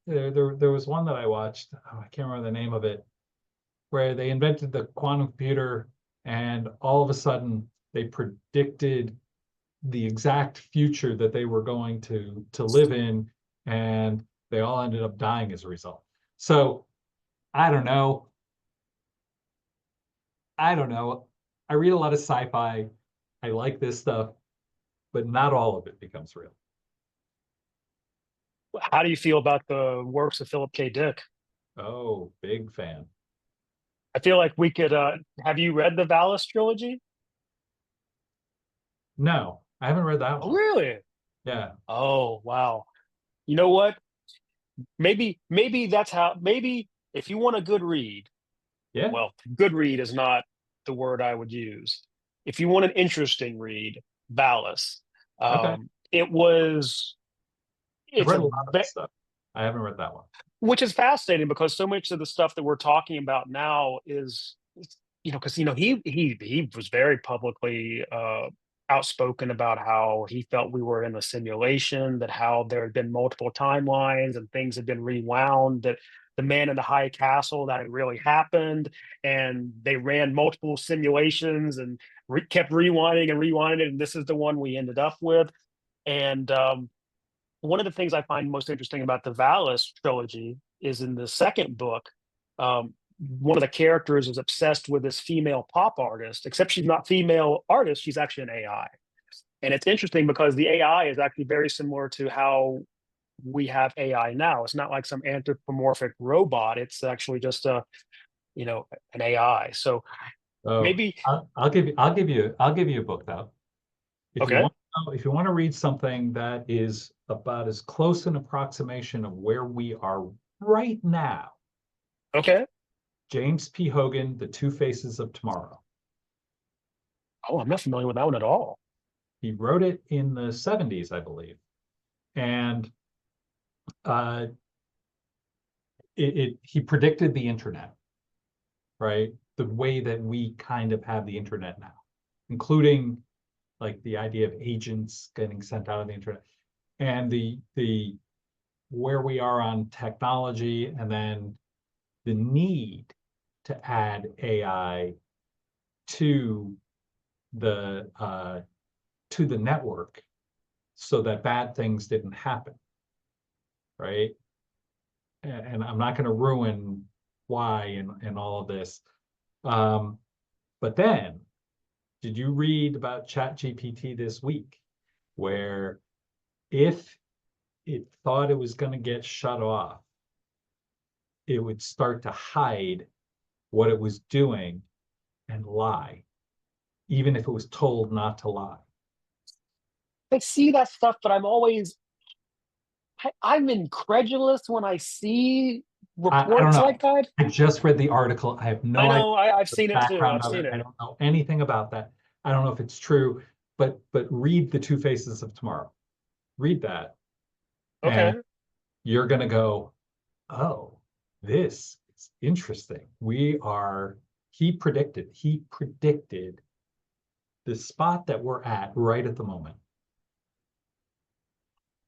there was one that I watched. Oh, I can't remember the name of it, where they invented the quantum computer, and all of a sudden they predicted the exact future that they were going to live in, and they all ended up dying as a result. So I don't know. I don't know. I read a lot of sci-fi. I like this stuff, but not all of it becomes real. How do you feel about the works of Philip K. Dick? Oh, big fan. I feel like we could. Have you read the Valis trilogy? No, I haven't read that Oh, one. really? Yeah. Oh, wow. You know what? Maybe that's how. Maybe if you want a good read, Yeah. well, good read is not the word I would use. If you want an interesting read, Valis. Okay. It was. I've It's read a a lot of this stuff. I haven't read that one. which is fascinating because so much of the stuff that we're talking about now is because he was very publicly outspoken about how he felt we were in a simulation, that how there had been multiple timelines and things had been rewound, that the man in the high castle, that it really happened, and they ran multiple simulations and kept rewinding and rewinding it, and this is the one we ended up with. And one of the things I find most interesting about the Valis trilogy is in the second book, one of the characters is obsessed with this female pop artist, except she's not female artist, she's actually an AI. And it's interesting because the AI is actually very similar to how we have AI now. It's not like some anthropomorphic robot. It's actually just an AI. So Oh, maybe I'll give you a book though. okay, If you want to read something that is about as close an approximation of where we are right now, okay. James P. Hogan, The Two Faces of Tomorrow. Oh, I'm not familiar with that one at all. He wrote it in the 70s, I believe. And uh, he predicted the internet, right? The way that we kind of have the internet now, including like the idea of agents getting sent out of the internet, and the where we are on technology, and then the need to add AI to the network so that bad things didn't happen, right? And I'm not going to ruin why and all of this, But then, did you read about ChatGPT this week, where if it thought it was going to get shut off, it would start to hide what it was doing and lie, even if it was told not to lie? I see that stuff, but I'm incredulous when I see I don't reports like know. that. I just read the article. I have I no idea know, I've the seen it too. background I've of seen it. I it. don't know anything about that. I don't know if it's true, but read The Two Faces of Tomorrow. Read that, and Okay. you're going to go, oh, this is interesting. He predicted the spot that we're at right at the moment.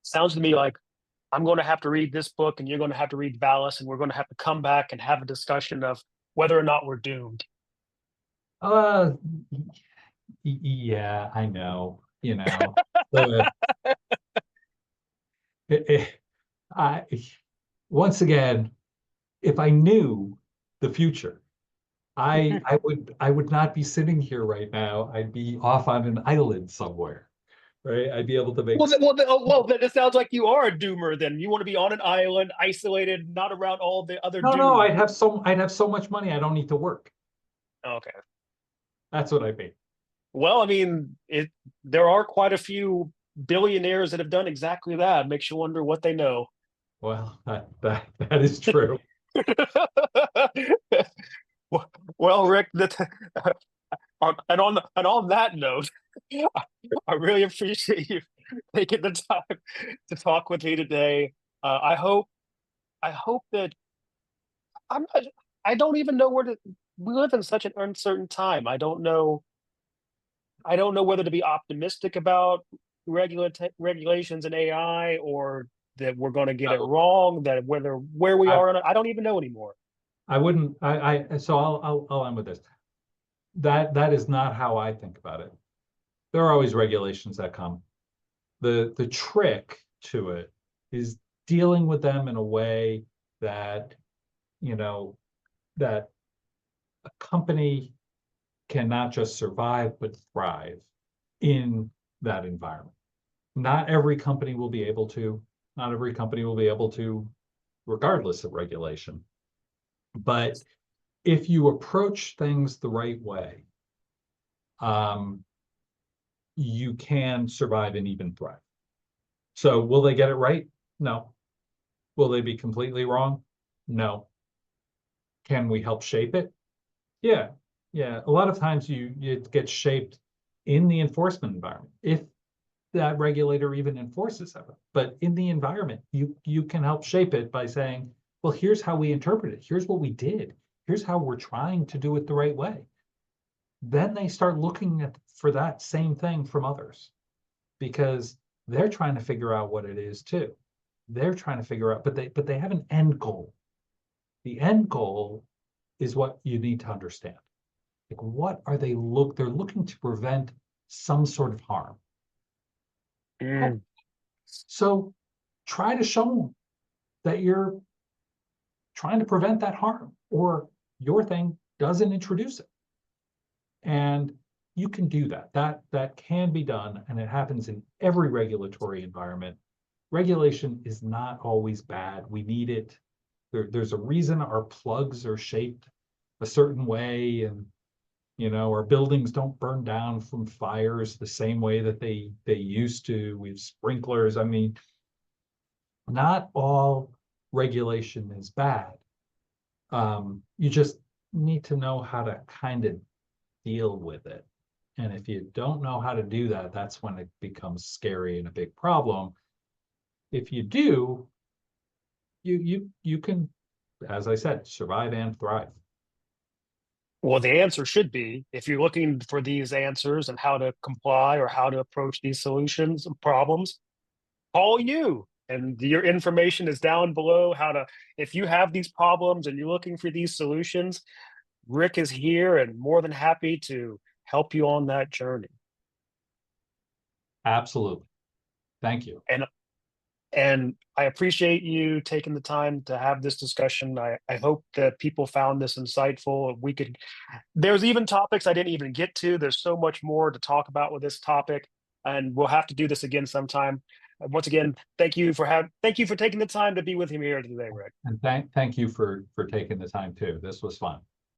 Sounds to me like I'm going to have to read this book and you're going to have to read Valis, and we're going to have to come back and have a discussion of whether or not we're doomed. Uh, yeah, I know, the, it, it- I, once again, if I knew the future, I would not be sitting here right now. I'd be off on an island somewhere, right? I'd be able to make. Then it sounds like you are a doomer. Then you want to be on an island, isolated, not around all the other No, doomed. I'd have so much money I don't need to work. Okay. That's what I mean. Well, I mean, there are quite a few billionaires that have done exactly that. Makes you wonder what they know. Well, that is true. Well, Rick, and on that note, I really appreciate you taking the time to talk with me today. I hope that I'm not, I don't even know where to. We live in such an uncertain time. I don't know whether to be optimistic about regulations and AI, or that we're going to get it No, wrong. That where we I, are, I don't even know anymore. I wouldn't. So I'll end with this. That is not how I think about it. There are always regulations that come. The trick to it is dealing with them in a way that, you know, that a company can not just survive but thrive in that environment. Not every company will be able to. Not every company will be able to, regardless of regulation. But if you approach things the right way, um, you can survive and even thrive. So will they get it right? No. Will they be completely wrong? No. Can we help shape it? Yeah. Yeah. A lot of times it gets shaped in the enforcement environment, if that regulator even enforces it. But in the environment, you can help shape it by saying, well, here's how we interpret it. Here's what we did. Here's how we're trying to do it the right way. Then they start looking for that same thing from others, because they're trying to figure out what it is too. They're trying to figure out, but they have an end goal. The end goal is what you need to understand. Like, what are they're looking to prevent some sort of harm. Oh, Mm. so try to show them that you're trying to prevent that harm, or your thing doesn't introduce it. And you can do that. That can be done, and it happens in every regulatory environment. Regulation is not always bad. We need it. There's a reason our plugs are shaped a certain way, and our buildings don't burn down from fires the same way that they used to. We have sprinklers. I mean, not all regulation is bad. You just need to know how to kind of deal with it. And if you don't know how to do that, that's when it becomes scary and a big problem. If you do, you can, as I said, survive and thrive. Well, the answer should be, if you're looking for these answers and how to comply or how to approach these solutions and problems, call you. And your information is down below. If you have these problems and you're looking for these solutions, Rick is here and more than happy to help you on that journey. Absolutely. Thank you. And And I appreciate you taking the time to have this discussion. I hope that people found this insightful. There's even topics I didn't even get to. There's so much more to talk about with this topic, and we'll have to do this again sometime. Once again, thank you for taking the time to be with me here today, Rick. And thank you for taking the time too. This was fun.